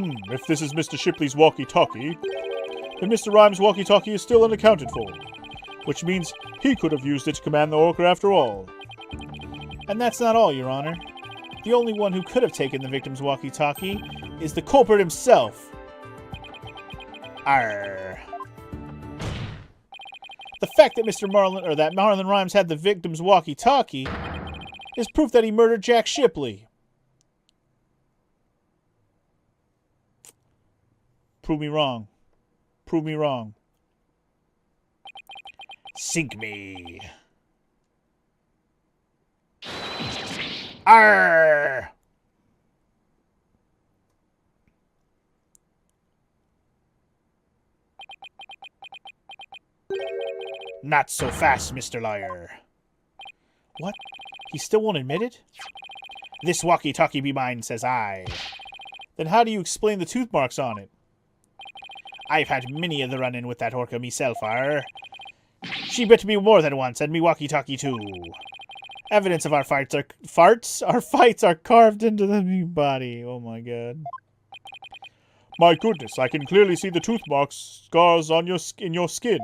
If this is Mr. Shipley's walkie-talkie, then Mr. Rhymes' walkie-talkie is still unaccounted for, which means he could have used it to command the orca after all. And that's not all, Your Honor. The only one who could have taken the victim's walkie-talkie is the culprit himself. Arr. The fact that Marlon Rhymes had the victim's walkie-talkie is proof that he murdered Jack Shipley. Prove me wrong. Prove me wrong. Sink me. Arr! Not so fast, Mr. Liar. What? He still won't admit it? This walkie-talkie be mine, says I. Then how do you explain the tooth marks on it? I've had many of the run-in with that orca myself, She bit me more than once, and me walkie-talkie too. Evidence of our fights are Our fights are carved into the new body. Oh my god. My goodness, I can clearly see the tooth marks, scars on in your skin.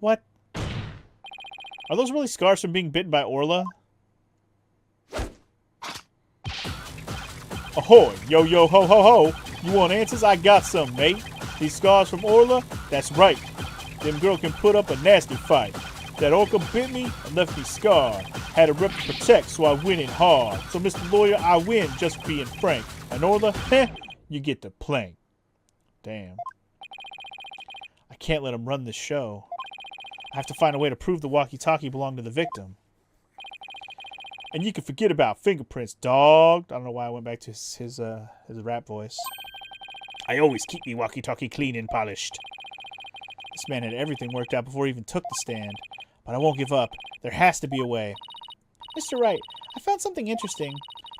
What? Are those really scars from being bitten by Orla? Ahoy! Yo, yo, ho, ho, ho! You want answers? I got some, mate. These scars from Orla? That's right. Them girl can put up a nasty fight. That orca bit me and left me scarred. Had a rep to protect, so I went in hard. So, Mr. Lawyer, I win just being frank. And Orla, heh, you get the plank. Damn. I can't let him run this show. I have to find a way to prove the walkie-talkie belonged to the victim. And you can forget about fingerprints, dog. I don't know why I went back to his rap voice. I always keep me walkie-talkie clean and polished. This man had everything worked out before he even took the stand. But I won't give up. There has to be a way. Mr. Wright, I found something interesting.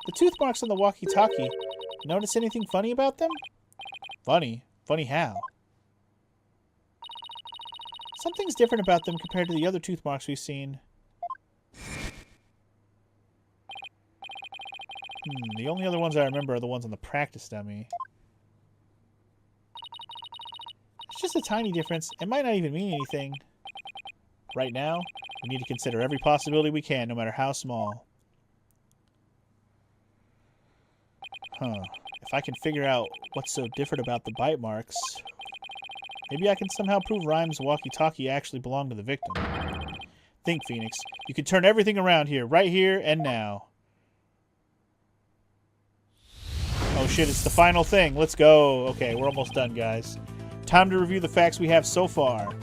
The tooth marks on the walkie-talkie. Notice anything funny about them? Funny? Funny how? Something's different about them compared to the other tooth marks we've seen. The only other ones I remember are the ones on the practice dummy. It's just a tiny difference. It might not even mean anything. Right now, we need to consider every possibility we can, no matter how small. If I can figure out what's so different about the bite marks, maybe I can somehow prove Rhymes' walkie-talkie actually belonged to the victim. Think, Phoenix. You can turn everything around here, right here and now. Oh shit, it's the final thing. Let's go. Okay, we're almost done, guys. Time to review the facts we have so far.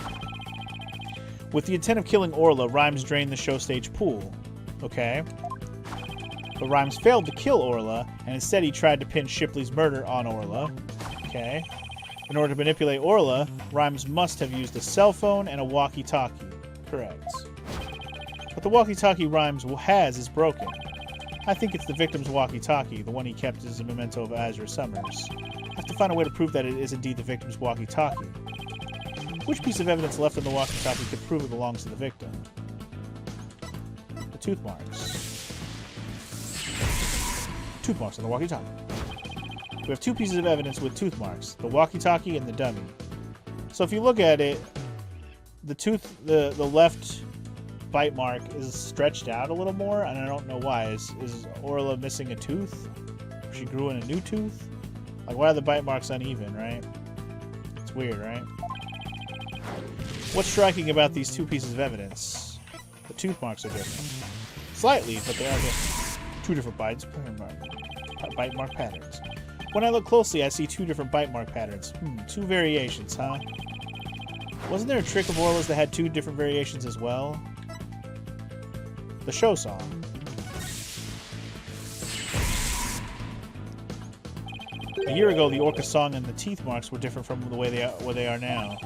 With the intent of killing Orla, Rhymes drained the show stage pool. Okay. But Rhymes failed to kill Orla, and instead he tried to pin Shipley's murder on Orla. Okay. In order to manipulate Orla, Rhymes must have used a cell phone and a walkie-talkie. Correct. But the walkie-talkie Rhymes has is broken. I think it's the victim's walkie-talkie, the one he kept as a memento of Azure Summers. I have to find a way to prove that it is indeed the victim's walkie-talkie. Which piece of evidence left on the walkie-talkie could prove it belongs to the victim? The tooth marks. Tooth marks on the walkie-talkie. We have two pieces of evidence with tooth marks, the walkie-talkie and the dummy. So if you look at it, the left bite mark is stretched out a little more, and I don't know why. Is Orla missing a tooth? Or she grew in a new tooth? Like, why are the bite marks uneven, right? It's weird, right? What's striking about these two pieces of evidence? The tooth marks are different. Slightly, but they are different. Two different bite mark patterns. When I look closely, I see two different bite mark patterns. Two variations, huh? Wasn't there a trick of Orla's that had two different variations as well? The show song. A year ago, the orca song and the teeth marks were different from the way they are now.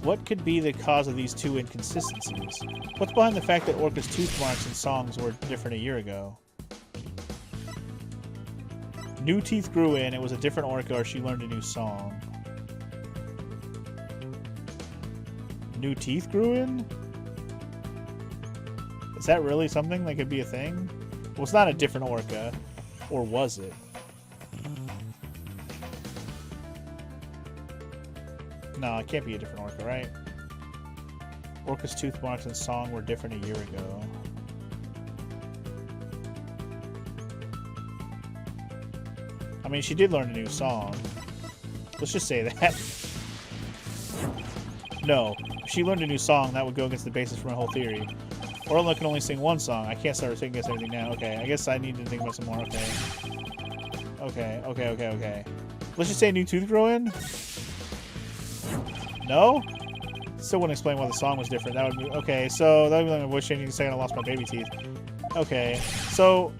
What could be the cause of these two inconsistencies? What's behind the fact that Orca's tooth marks and songs were different a year ago? New teeth grew in, it was a different Orca, or she learned a new song. New teeth grew in? Is that really something that could be a thing? Well, it's not a different Orca. Or was it? No, it can't be a different Orca, right? Orca's tooth marks and song were different a year ago. I mean, she did learn a new song. Let's just say that. No, if she learned a new song, that would go against the basis for my whole theory. Orla can only sing one song. I can't start thinking against everything now. Okay, I guess I need to think about some more. Okay. Let's just say new tooth grow in? No? Still wouldn't explain why the song was different. That would be... Okay, so that would be like my voice changing to say I lost my baby teeth. Okay, so...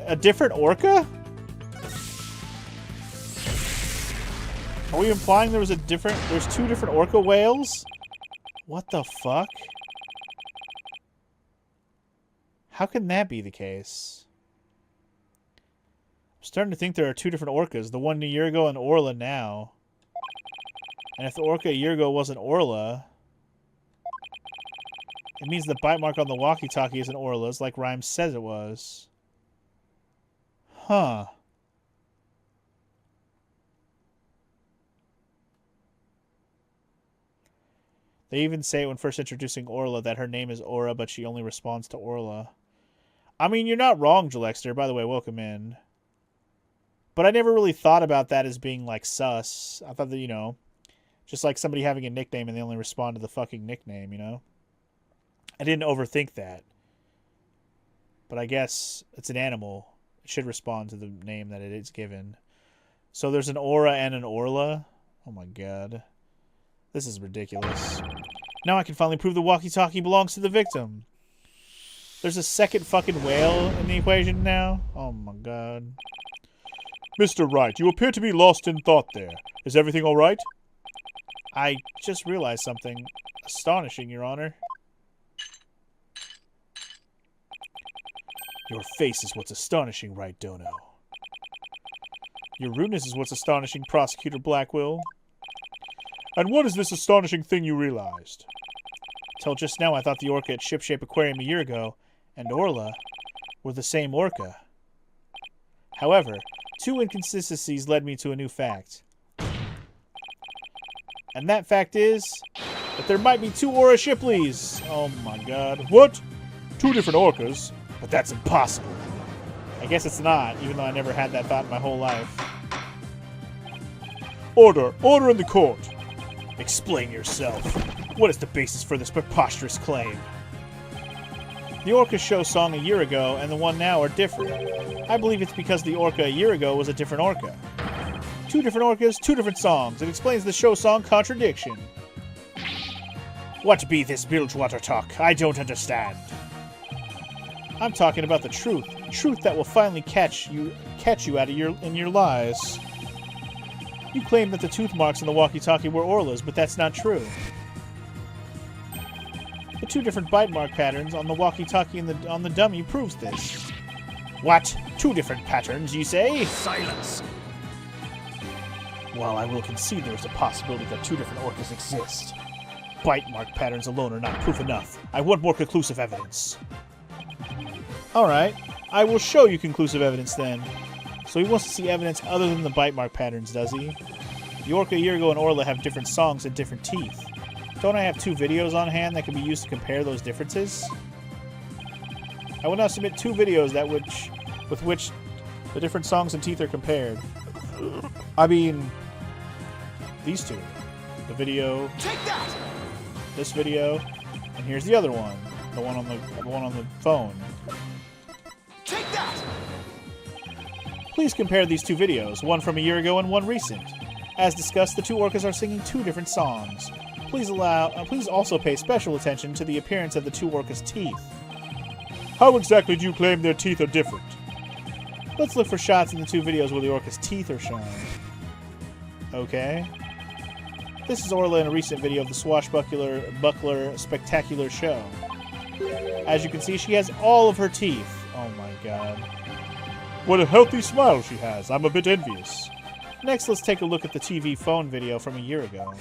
A different Orca? Are we implying there's two different Orca whales? What the fuck? How can that be the case? I'm starting to think there are two different Orcas. The one a year ago and Orla now. And if the orca a year ago wasn't Orla, it means the bite mark on the walkie-talkie isn't Orla's, like Rhymes says it was. Huh. They even say when first introducing Orla that her name is Aura, but she only responds to Orla. I mean, you're not wrong, Jalexter. By the way, welcome in. But I never really thought about that as being, like, sus. I thought that, you know, just like somebody having a nickname and they only respond to the fucking nickname, you know? I didn't overthink that. But I guess it's an animal. It should respond to the name that it is given. So there's an Aura and an Orla? Oh my god. This is ridiculous. Now I can finally prove the walkie-talkie belongs to the victim. There's a second fucking whale in the equation now? Oh my god. Mr. Wright, you appear to be lost in thought there. Is everything all right? I just realized something astonishing, Your Honor. Your face is what's astonishing, right, Dono? Your rudeness is what's astonishing, Prosecutor Blackwell. And what is this astonishing thing you realized? Till just now I thought the orca at Shipshape Aquarium a year ago and Orla were the same orca. However, two inconsistencies led me to a new fact. And that fact is that there might be two Aura Shipleys. Oh my god. What? Two different orcas? But that's impossible. I guess it's not, even though I never had that thought in my whole life. Order! Order in the court! Explain yourself. What is the basis for this preposterous claim? The orca show song a year ago and the one now are different. I believe it's because the orca a year ago was a different orca. Two different orcas, two different songs. It explains the show song contradiction. What be this bilgewater talk? I don't understand. I'm talking about the truth. Truth that will finally catch you out of your lies. You claim that the tooth marks on the walkie-talkie were Orla's, but that's not true. The two different bite mark patterns on the walkie-talkie and on the dummy proves this. What? Two different patterns, you say? Silence! While I will concede there is a possibility that two different orcas exist, bite mark patterns alone are not proof enough. I want more conclusive evidence. Alright, I will show you conclusive evidence then. So he wants to see evidence other than the bite mark patterns, does he? The orca a year ago and Orla have different songs and different teeth. Don't I have two videos on hand that can be used to compare those differences? I will now submit two videos with which the different songs and teeth are compared. I mean, these two. The video, Take that! this video, and here's the other one. The one on the phone. Take that! Please compare these two videos, one from a year ago and one recent. As discussed, the two orcas are singing two different songs. Please also pay special attention to the appearance of the two orcas' teeth. How exactly do you claim their teeth are different? Let's look for shots in the two videos where the orcas' teeth are shown. Okay. This is Orla in a recent video of the Swashbuckler Spectacular Show. As you can see, she has all of her teeth. Oh my god. What a healthy smile she has. I'm a bit envious. Next, let's take a look at the TV phone video from a year ago.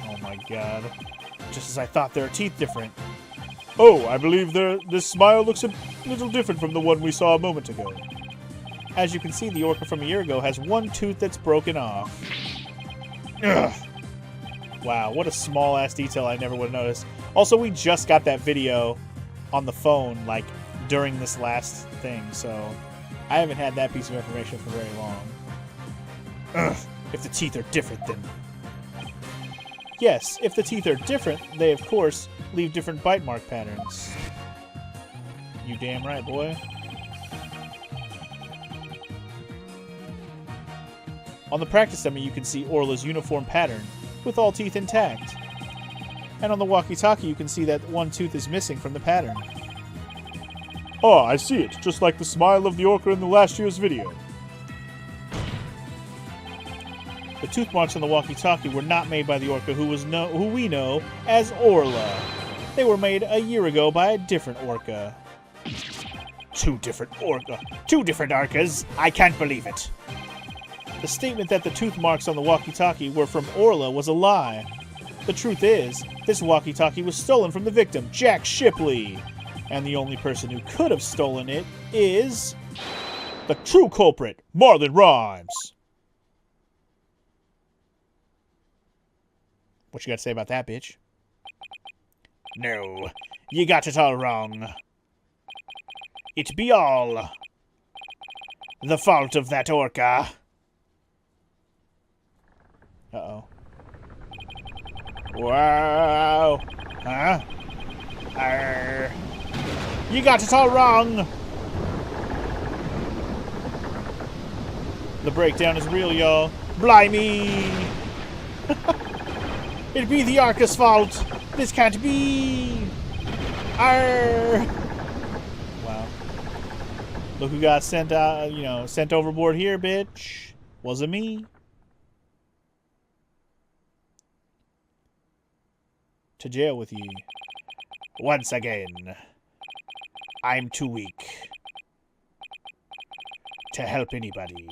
Oh my god. Just as I thought, there are teeth different. Oh, I believe this smile looks a little different from the one we saw a moment ago. As you can see, the orca from a year ago has one tooth that's broken off. Ugh. Wow, what a small-ass detail I never would have noticed. Also, we just got that video on the phone, like, during this last thing, so I haven't had that piece of information for very long. Ugh. If the teeth are different, then... Yes, if the teeth are different, they, of course, leave different bite mark patterns. You damn right, boy. On the practice dummy, you can see Orla's uniform pattern, with all teeth intact. And on the walkie-talkie, you can see that one tooth is missing from the pattern. Oh, I see it, just like the smile of the orca in the last year's video. The tooth marks on the walkie-talkie were not made by the orca who we know as Orla. They were made a year ago by a different orca. Two different orcas? I can't believe it. The statement that the tooth marks on the walkie-talkie were from Orla was a lie. The truth is, this walkie-talkie was stolen from the victim, Jack Shipley. And the only person who could have stolen it is... the true culprit, Marlon Rhymes. What you got to say about that, bitch? No, you got it all wrong. It be all the fault of that orca. Uh-oh. Wow. Huh? Arr. You got it all wrong. The breakdown is real, y'all. Blimey. It be the orca's fault. This can't be. Arr. Wow. Look who got sent out, sent overboard here, bitch. Wasn't me. To jail with ye. Once again. I'm too weak to help anybody.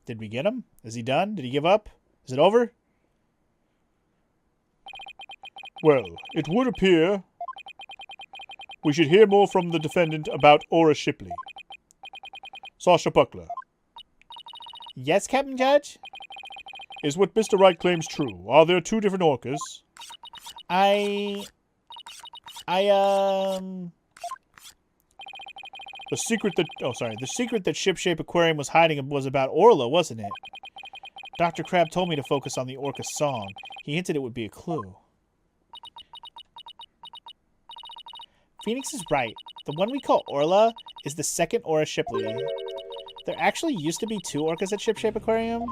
Did we get him? Is he done? Did he give up? Is it over? Well, it would appear we should hear more from the defendant about Ora Shipley. Sasha Buckler. Yes, Captain Judge? Is what Mr. Wright claims true? Are there two different orcas? The secret that Ship-Shape Aquarium was hiding was about Orla, wasn't it? Dr. Crab told me to focus on the orca song. He hinted it would be a clue. Phoenix is right. The one we call Orla is the second Ora Shipley. There actually used to be two orcas at Ship-Shape Aquarium.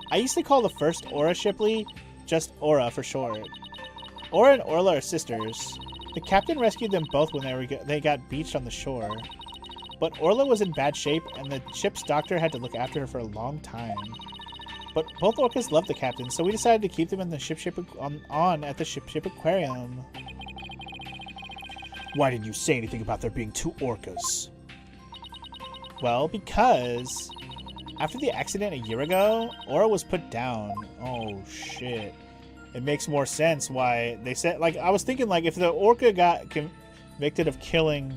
I used to call the first Ora Shipley just Ora for short. Ora and Orla are sisters. The captain rescued them both when they got beached on the shore. But Orla was in bad shape, and the ship's doctor had to look after her for a long time. But both orcas loved the captain, so we decided to keep them in the at the Ship-Shape Aquarium. Why didn't you say anything about there being two orcas? Well, because after the accident a year ago, Ora was put down. Oh, shit. It makes more sense why they said... I was thinking, if the orca got convicted of killing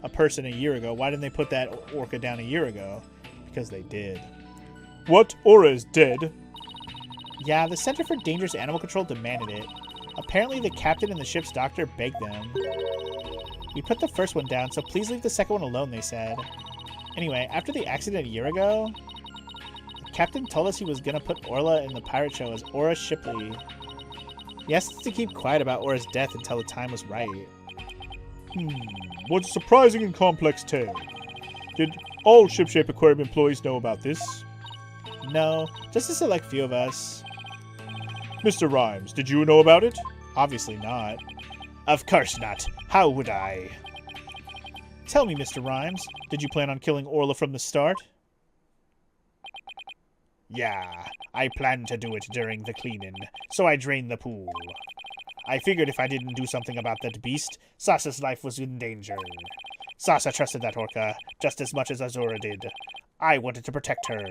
a person a year ago, why didn't they put that orca down a year ago? Because they did. What? Ora is dead? Yeah, the Center for Dangerous Animal Control demanded it. Apparently, the captain and the ship's doctor begged them. We put the first one down, so please leave the second one alone, they said. Anyway, after the accident a year ago, the captain told us he was going to put Orla in the pirate show as Ora Shipley. He asked us to keep quiet about Ora's death until the time was right. What a surprising and complex tale. Did all Ship-Shape Aquarium employees know about this? No, just a select few of us. Mr. Rhymes, did you know about it? Obviously not. Of course not. How would I? Tell me, Mr. Rhymes, did you plan on killing Orla from the start? Yeah, I planned to do it during the cleaning, so I drained the pool. I figured if I didn't do something about that beast, Sasha's life was in danger. Sasha trusted that orca just as much as Azura did. I wanted to protect her.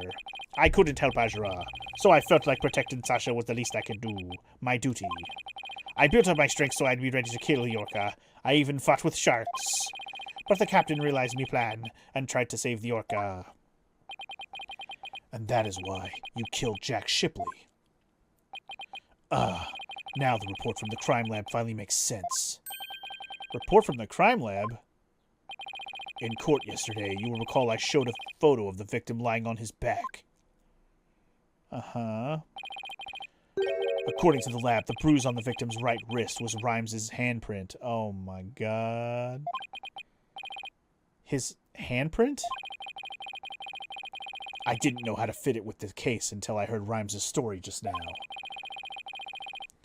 I couldn't help Azura, so I felt like protecting Sasha was the least I could do. My duty. I built up my strength so I'd be ready to kill the orca. I even fought with sharks. But the captain realized me plan and tried to save the orca. And that is why you killed Jack Shipley. Now the report from the crime lab finally makes sense. Report from the crime lab? In court yesterday, you will recall I showed a photo of the victim lying on his back. Uh-huh. According to the lab, the bruise on the victim's right wrist was Rhymes's handprint. Oh my god. His handprint? I didn't know how to fit it with the case until I heard Rhymes's story just now.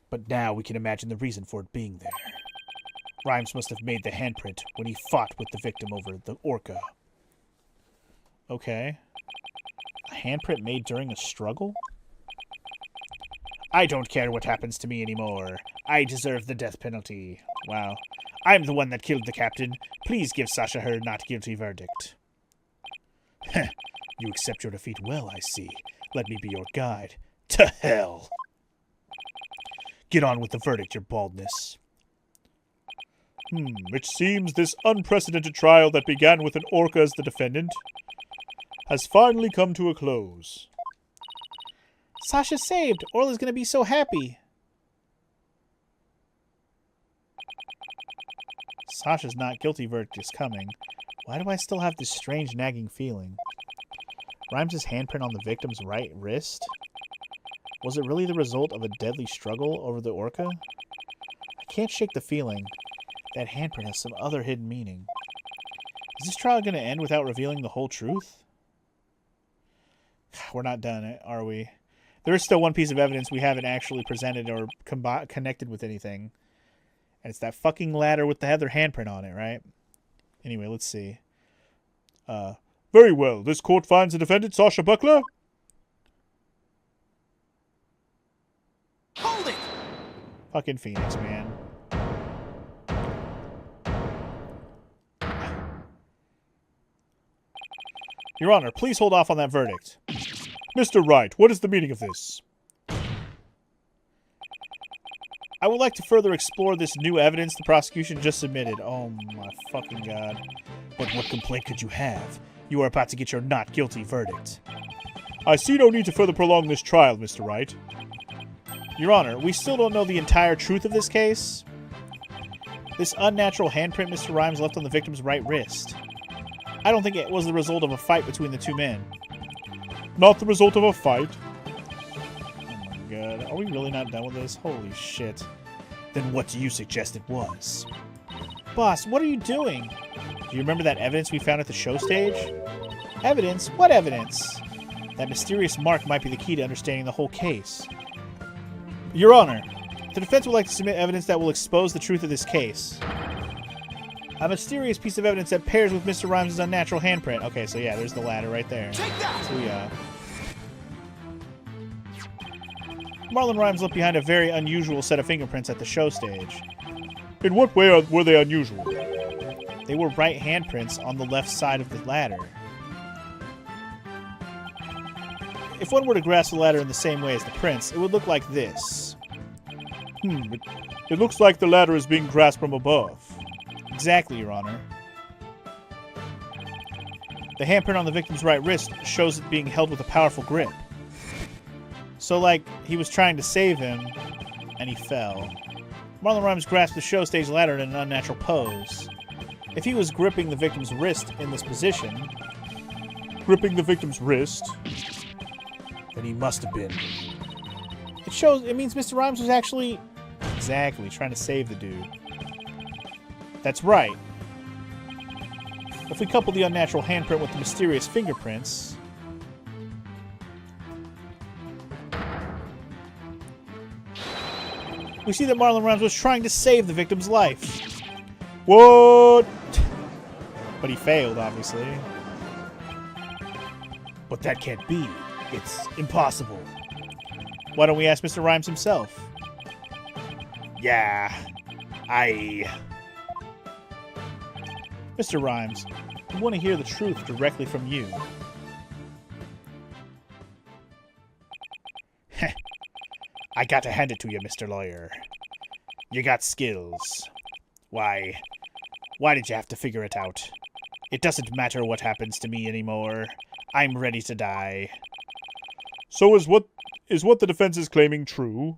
But now we can imagine the reason for it being there. Rhymes must have made the handprint when he fought with the victim over the orca. Okay. A handprint made during a struggle? I don't care what happens to me anymore. I deserve the death penalty. Wow. I'm the one that killed the captain. Please give Sasha her not guilty verdict. You accept your defeat well, I see. Let me be your guide. To hell! Get on with the verdict, your baldness. It seems this unprecedented trial that began with an orca as the defendant has finally come to a close. Sasha's saved. Orla's gonna be so happy. Sasha's not guilty verdict is coming. Why do I still have this strange nagging feeling? Rhymes' handprint on the victim's right wrist? Was it really the result of a deadly struggle over the orca? I can't shake the feeling that handprint has some other hidden meaning. Is this trial going to end without revealing the whole truth? We're not done, are we? There is still one piece of evidence we haven't actually presented or connected with anything. And it's that fucking ladder with the other handprint on it, right? Anyway, let's see. Very well. This court finds the defendant, Sasha Buckler. Hold it! Fucking Phoenix, man. Your Honor, please hold off on that verdict. Mr. Wright, what is the meaning of this? I would like to further explore this new evidence the prosecution just submitted. Oh my fucking god. But what complaint could you have? You are about to get your not guilty verdict. I see no need to further prolong this trial, Mr. Wright. Your Honor, we still don't know the entire truth of this case. This unnatural handprint Mr. Rhymes left on the victim's right wrist. I don't think it was the result of a fight between the two men. Not the result of a fight? Oh my god. Are we really not done with this? Holy shit. Then what do you suggest it was? Boss, what are you doing? Do you remember that evidence we found at the show stage? Evidence? What evidence? That mysterious mark might be the key to understanding the whole case. Your Honor, the defense would like to submit evidence that will expose the truth of this case. A mysterious piece of evidence that pairs with Mr. Rhymes' unnatural handprint. Okay, so yeah, there's the ladder right there. Take that! So Marlon Rhymes left behind a very unusual set of fingerprints at the show stage. In what way were they unusual? They were right handprints on the left side of the ladder. If one were to grasp the ladder in the same way as the prints, it would look like this. It looks like the ladder is being grasped from above. Exactly, Your Honor. The handprint on the victim's right wrist shows it being held with a powerful grip. So, like, he was trying to save him, and he fell. Marlon Rhymes grasped the show stage ladder in an unnatural pose. If he was gripping the victim's wrist in this position... Gripping the victim's wrist? Then he must have been. It means Mr. Rhymes was actually... Exactly, trying to save the dude. That's right. If we couple the unnatural handprint with the mysterious fingerprints... we see that Marlon Rhymes was trying to save the victim's life. What? But he failed, obviously. But that can't be. It's impossible. Why don't we ask Mr. Rhymes himself? Yeah, Mr. Rhymes, we want to hear the truth directly from you. Heh. I gotta hand it to you, Mr. Lawyer. You got skills. Why did you have to figure it out? It doesn't matter what happens to me anymore. I'm ready to die. So is what the defense is claiming true?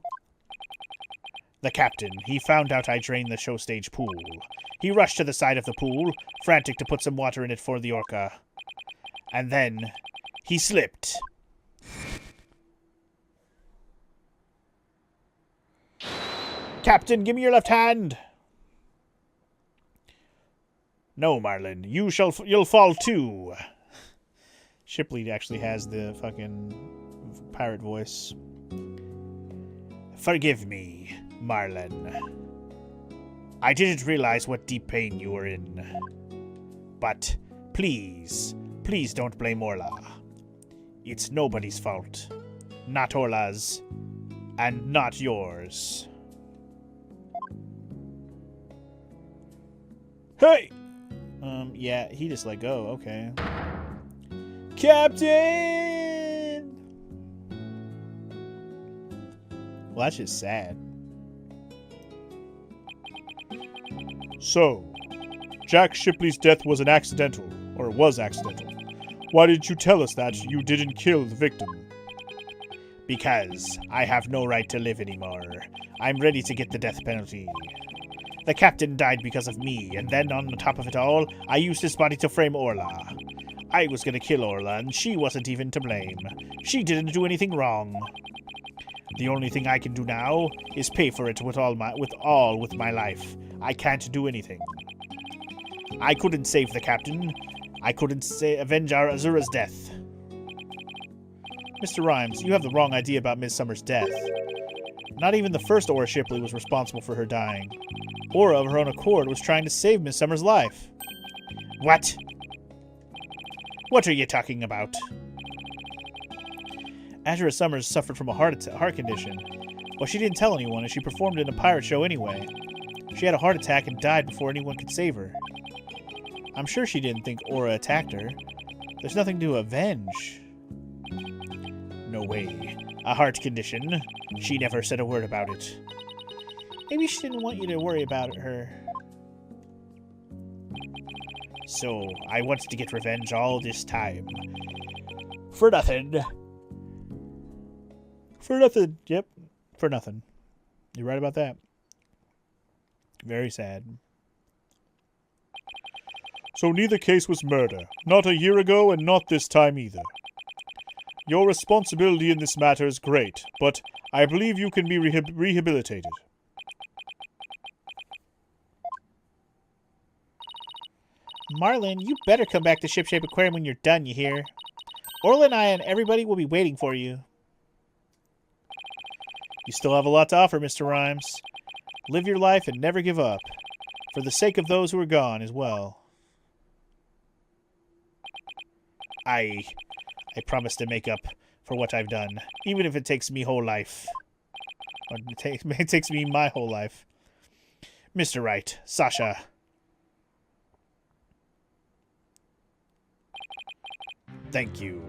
The captain, he found out I drained the show stage pool. He rushed to the side of the pool, frantic to put some water in it for the orca. And then, he slipped. Captain, give me your left hand! No, Marlin, you'll fall too. Shipley actually has the fucking pirate voice. Forgive me, Marlin. I didn't realize what deep pain you were in. But please don't blame Orla. It's nobody's fault. Not Orla's, and not yours. Hey! Yeah, he just let go. Okay. Captain! Well, that's just sad. So, Jack Shipley's death was an accidental, or was accidental. Why didn't you tell us that you didn't kill the victim? Because I have no right to live anymore. I'm ready to get the death penalty. The captain died because of me, and then on the top of it all, I used his body to frame Orla. I was gonna kill Orla, and she wasn't even to blame. She didn't do anything wrong. The only thing I can do now is pay for it with my life. I can't do anything. I couldn't save the captain. I couldn't avenge our Azura's death. Mr. Rhymes, you have the wrong idea about Miss Summer's death. Not even the first Aura Shipley was responsible for her dying. Aura, of her own accord, was trying to save Miss Summer's life. What? What are you talking about? Azura Summers suffered from a heart condition. Well, she didn't tell anyone, and she performed in a pirate show anyway. She had a heart attack and died before anyone could save her. I'm sure she didn't think Aura attacked her. There's nothing to avenge. No way. A heart condition. She never said a word about it. Maybe she didn't want you to worry about her. So, I wanted to get revenge all this time. For nothing. For nothing. Yep. For nothing. You're right about that. Very sad. So neither case was murder. Not a year ago and not this time either. Your responsibility in this matter is great, but I believe you can be rehabilitated. Marlin, you better come back to Shipshape Aquarium when you're done, you hear? Orla and I and everybody will be waiting for you. You still have a lot to offer, Mr. Rhymes. Live your life and never give up. For the sake of those who are gone as well. I promise to make up for what I've done, even if it takes me whole life. Or it takes me my whole life. Mr. Wright, Sasha. Thank you.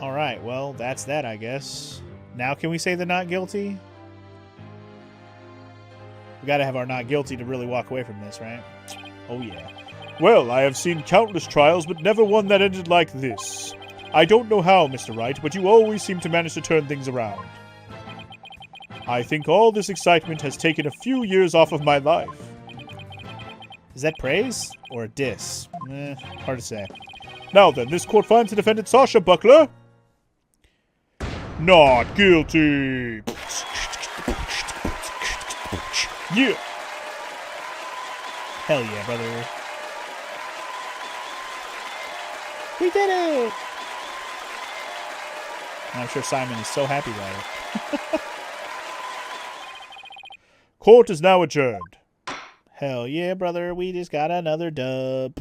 Alright, well, that's that, I guess. Now can we say they're not guilty? We gotta have our not guilty to really walk away from this, right? Oh, yeah. Well, I have seen countless trials, but never one that ended like this. I don't know how, Mr. Wright, but you always seem to manage to turn things around. I think all this excitement has taken a few years off of my life. Is that praise or a diss? Hard to say. Now then, this court finds the defendant Sasha Buckler not guilty. Yeah. Hell yeah, brother. We did it! And I'm sure Simon is so happy about it. Court is now adjourned. Hell yeah, brother. We just got another dub.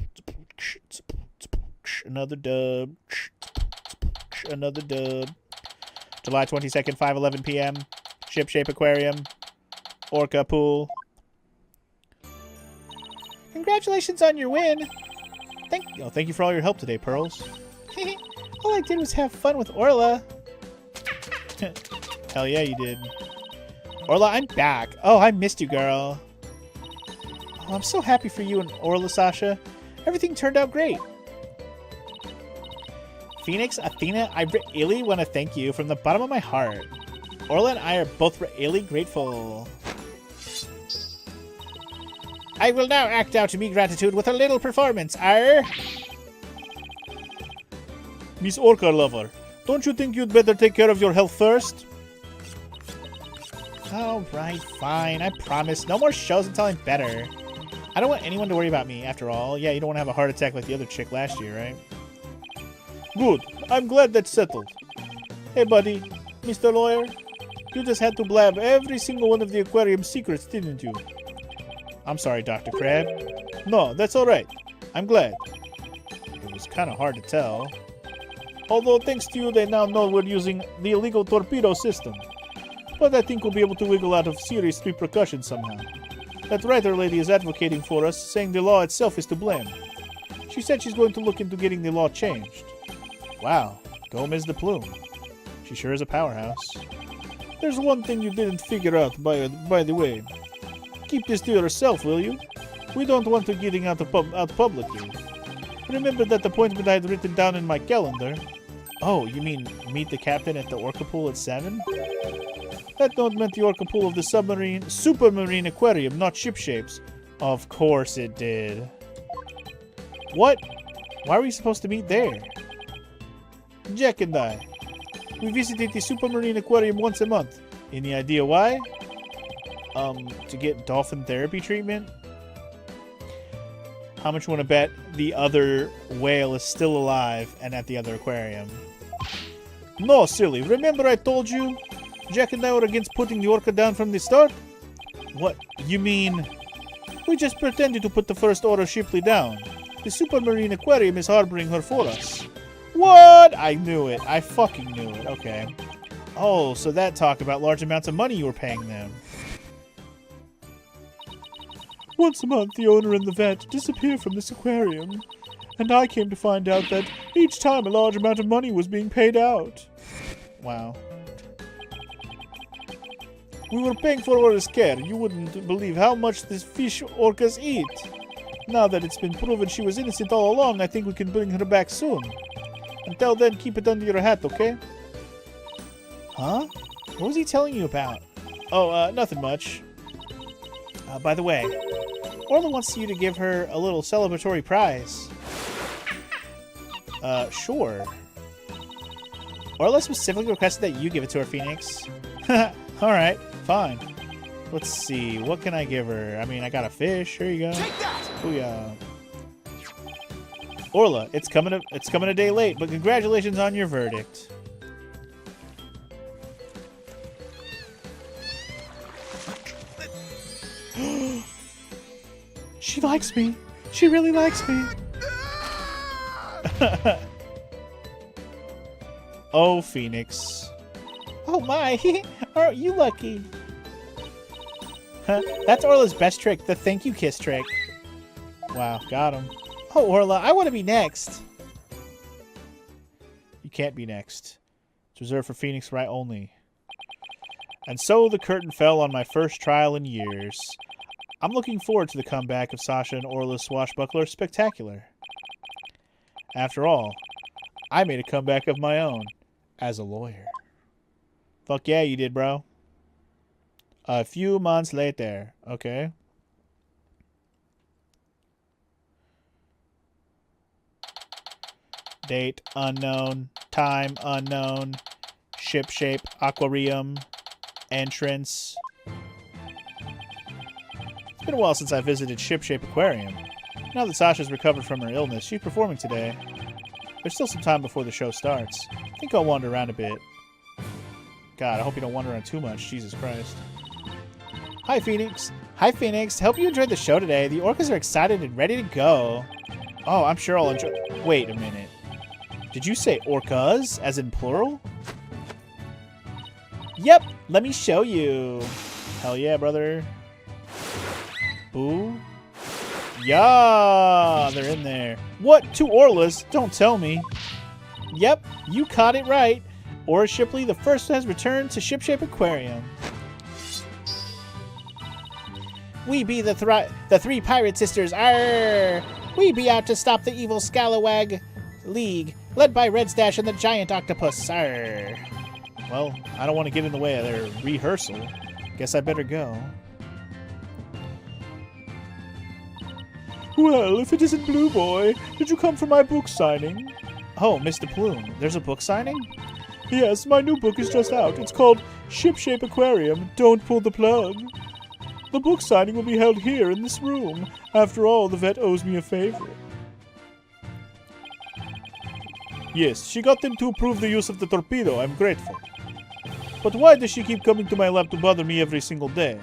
Another dub. Another dub. July 22nd, 5:11 p.m. Shipshape Aquarium. Orca Pool. Congratulations on your win. Thank you for all your help today, Pearls. All I did was have fun with Orla. Hell yeah, you did. Orla, I'm back. Oh, I missed you, girl. Oh, I'm so happy for you and Orla, Sasha. Everything turned out great. Phoenix, Athena, I really want to thank you from the bottom of my heart. Orla and I are both really grateful. I will now act out me gratitude with a little performance, Miss Orca Lover, don't you think you'd better take care of your health first? Alright, fine, I promise. No more shows until I'm better. I don't want anyone to worry about me, after all. Yeah, you don't want to have a heart attack like the other chick last year, right? Good. I'm glad that's settled. Hey, buddy. Mr. Lawyer, you just had to blab every single one of the aquarium's secrets, didn't you? I'm sorry, Dr. Crab. No, that's alright. I'm glad. It was kind of hard to tell. Although, thanks to you, they now know we're using the illegal torpedo system. But I think we'll be able to wiggle out of serious repercussions somehow. That writer lady is advocating for us, saying the law itself is to blame. She said she's going to look into getting the law changed. Wow, go Ms. the Plume. She sure is a powerhouse. There's one thing you didn't figure out, by the way. Keep this to yourself, will you? We don't want you getting out publicly. Remember that appointment I had written down in my calendar? Oh, you mean meet the captain at the Orca Pool at 7? That note meant the Orca Pool of the Supermarine Aquarium, not ship shapes. Of course it did. What? Why were we supposed to meet there? Jack and I. We visited the Supermarine Aquarium once a month. Any idea why? To get dolphin therapy treatment? How much you want to bet the other whale is still alive and at the other aquarium? No, silly. Remember I told you? Jack and I were against putting the orca down from the start? What? You mean... We just pretended to put the first order Shipley down. The Supermarine Aquarium is harboring her for us. What? I knew it. I fucking knew it. Okay. Oh, so that talk about large amounts of money you were paying them. Once a month, the owner and the vet disappear from this aquarium. And I came to find out that each time a large amount of money was being paid out. Wow. We were paying for Orca's care. You wouldn't believe how much these fish orcas eat. Now that it's been proven she was innocent all along, I think we can bring her back soon. Until then, keep it under your hat, okay? Huh? What was he telling you about? Oh, nothing much. By the way, Orla wants you to give her a little celebratory prize. Sure. Orla specifically requested that you give it to her, Phoenix. Alright, fine. Let's see, what can I give her? I mean, I got a fish. Here you go. Take that! Booyah. Orla, it's coming a day late, but congratulations on your verdict. She likes me. She really likes me. Oh, Phoenix. Oh my, aren't you lucky? That's Orla's best trick, the thank you kiss trick. Wow, got him. Oh, Orla, I want to be next. You can't be next. It's reserved for Phoenix Wright only. And so the curtain fell on my first trial in years. I'm looking forward to the comeback of Sasha and Orla's Swashbuckler Spectacular. After all, I made a comeback of my own as a lawyer. Fuck yeah, you did, bro. A few months later. Okay. Date unknown. Time unknown. Ship shape aquarium. Entrance. It's been a while since I visited Ship Shape Aquarium. Now that Sasha's recovered from her illness, she's performing today. There's still some time before the show starts. I think I'll wander around a bit. God, I hope you don't wander around too much. Jesus Christ. Hi, Phoenix. Hi, Phoenix. Hope you enjoyed the show today. The orcas are excited and ready to go. Oh, I'm sure I'll enjoy... Wait a minute. Did you say orcas, as in plural? Yep, let me show you. Hell yeah, brother. Boo. Yeah, they're in there. What? 2 Orlas? Don't tell me. Yep, you caught it right. Ora Shipley, the first has returned to Shipshape Aquarium. We be the 3 pirate sisters. Arr! We be out to stop the evil Scalawag League, led by Red Stash and the giant octopus. Arr! Well, I don't want to get in the way of their rehearsal. Guess I better go. Well, if it isn't Blue Boy, did you come for my book signing? Oh, Mr. Plume, there's a book signing? Yes, my new book is just out. It's called Shipshape Aquarium, Don't Pull the Plug. The book signing will be held here in this room. After all, the vet owes me a favor. Yes, she got them to approve the use of the torpedo. I'm grateful. But why does she keep coming to my lab to bother me every single day?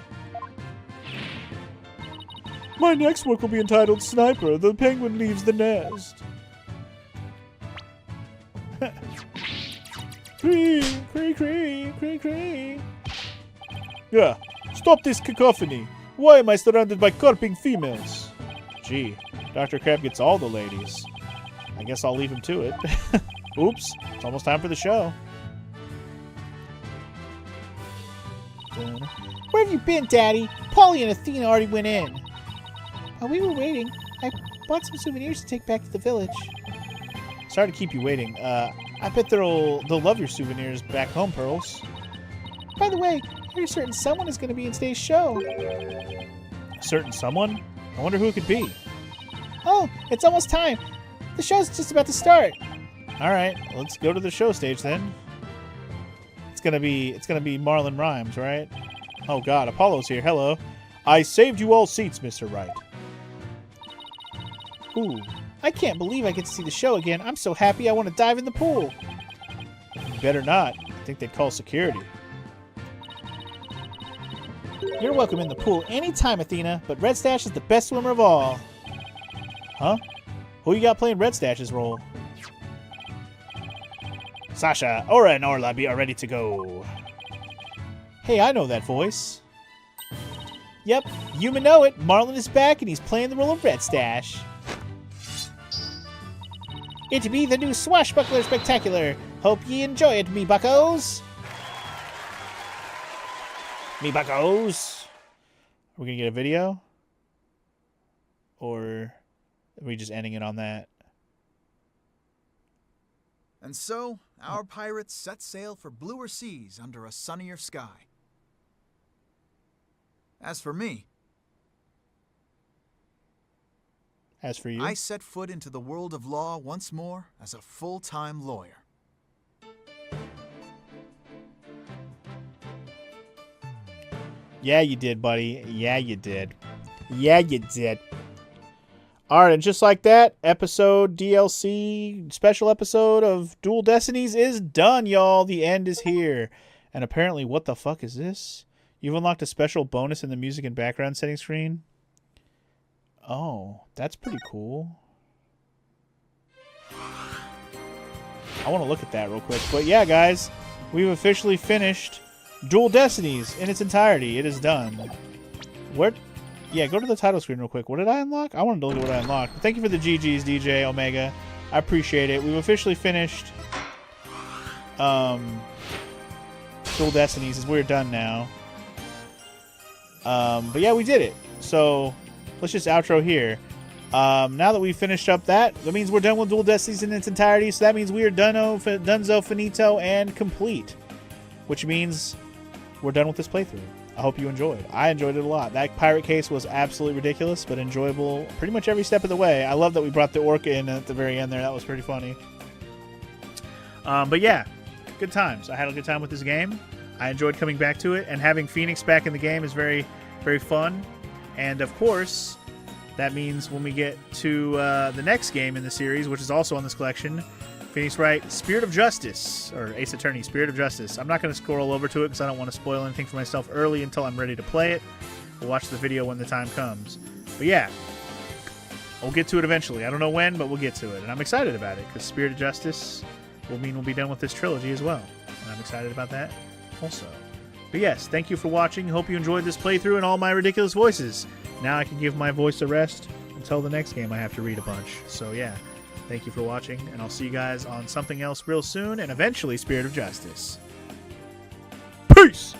My next work will be entitled Sniper, the Penguin Leaves the Nest. Cree, cree, cree, cree, cree. Yeah, stop this cacophony. Why am I surrounded by carping females? Gee, Dr. Crab gets all the ladies. I guess I'll leave him to it. Oops, it's almost time for the show. Where have you been, Daddy? Polly and Athena already went in. While we were waiting, I bought some souvenirs to take back to the village. Sorry to keep you waiting. I bet they'll love your souvenirs back home, Pearls. By the way, here's certain someone is going to be in today's show. A certain someone? I wonder who it could be. Oh, it's almost time. The show's just about to start. All right, let's go to the show stage then. It's gonna be Marlon Rhymes, right? Oh God, Apollo's here. Hello. I saved you all seats, Mr. Wright. Ooh, I can't believe I get to see the show again. I'm so happy I want to dive in the pool. Better not. I think they'd call security. You're welcome in the pool anytime, Athena, but Red Stash is the best swimmer of all. Huh? Who you got playing Red Stash's role? Sasha, Aura, and Orla are ready to go. Hey, I know that voice. Yep, you may know it. Marlon is back, and he's playing the role of Red Stash. It be the new Swashbuckler Spectacular. Hope ye enjoy it, me buckos. Me buckos. Are we gonna get a video? Or are we just ending it on that? And so, our pirates set sail for bluer seas under a sunnier sky. As for me, As for you? I set foot into the world of law once more as a full-time lawyer. Yeah, you did, buddy. Yeah, you did. Yeah, you did. Alright, and just like that, episode DLC, special episode of Dual Destinies is done, y'all. The end is here. And apparently, what the fuck is this? You've unlocked a special bonus in the music and background setting screen. Oh, that's pretty cool. I want to look at that real quick. But yeah, guys, we've officially finished Dual Destinies in its entirety. It is done. Where... Yeah, go to the title screen real quick. What did I unlock? I wanted to look at what I unlocked. Thank you for the GGs, DJ Omega. I appreciate it. We've officially finished Dual Destinies. We're done now. But yeah, we did it. So let's just outro here. Now that we've finished up that means we're done with Dual Destinies in its entirety. So that means we are donezo, finito, and complete. Which means we're done with this playthrough. I hope you enjoyed. I enjoyed it a lot. That pirate case was absolutely ridiculous, but enjoyable pretty much every step of the way. I love that we brought the orca in at the very end there. That was pretty funny. But yeah, good times. I had a good time with this game. I enjoyed coming back to it, and having Phoenix back in the game is very, very fun. And of course, that means when we get to the next game in the series, which is also on this collection, Phoenix Wright, Spirit of Justice, or Ace Attorney, Spirit of Justice. I'm not going to scroll over to it because I don't want to spoil anything for myself early until I'm ready to play it. We'll watch the video when the time comes. But yeah, we'll get to it eventually. I don't know when, but we'll get to it. And I'm excited about it because Spirit of Justice will mean we'll be done with this trilogy as well. And I'm excited about that also. But yes, thank you for watching. Hope you enjoyed this playthrough and all my ridiculous voices. Now I can give my voice a rest until the next game I have to read a bunch. So yeah. Thank you for watching, and I'll see you guys on something else real soon, and eventually Spirit of Justice. Peace!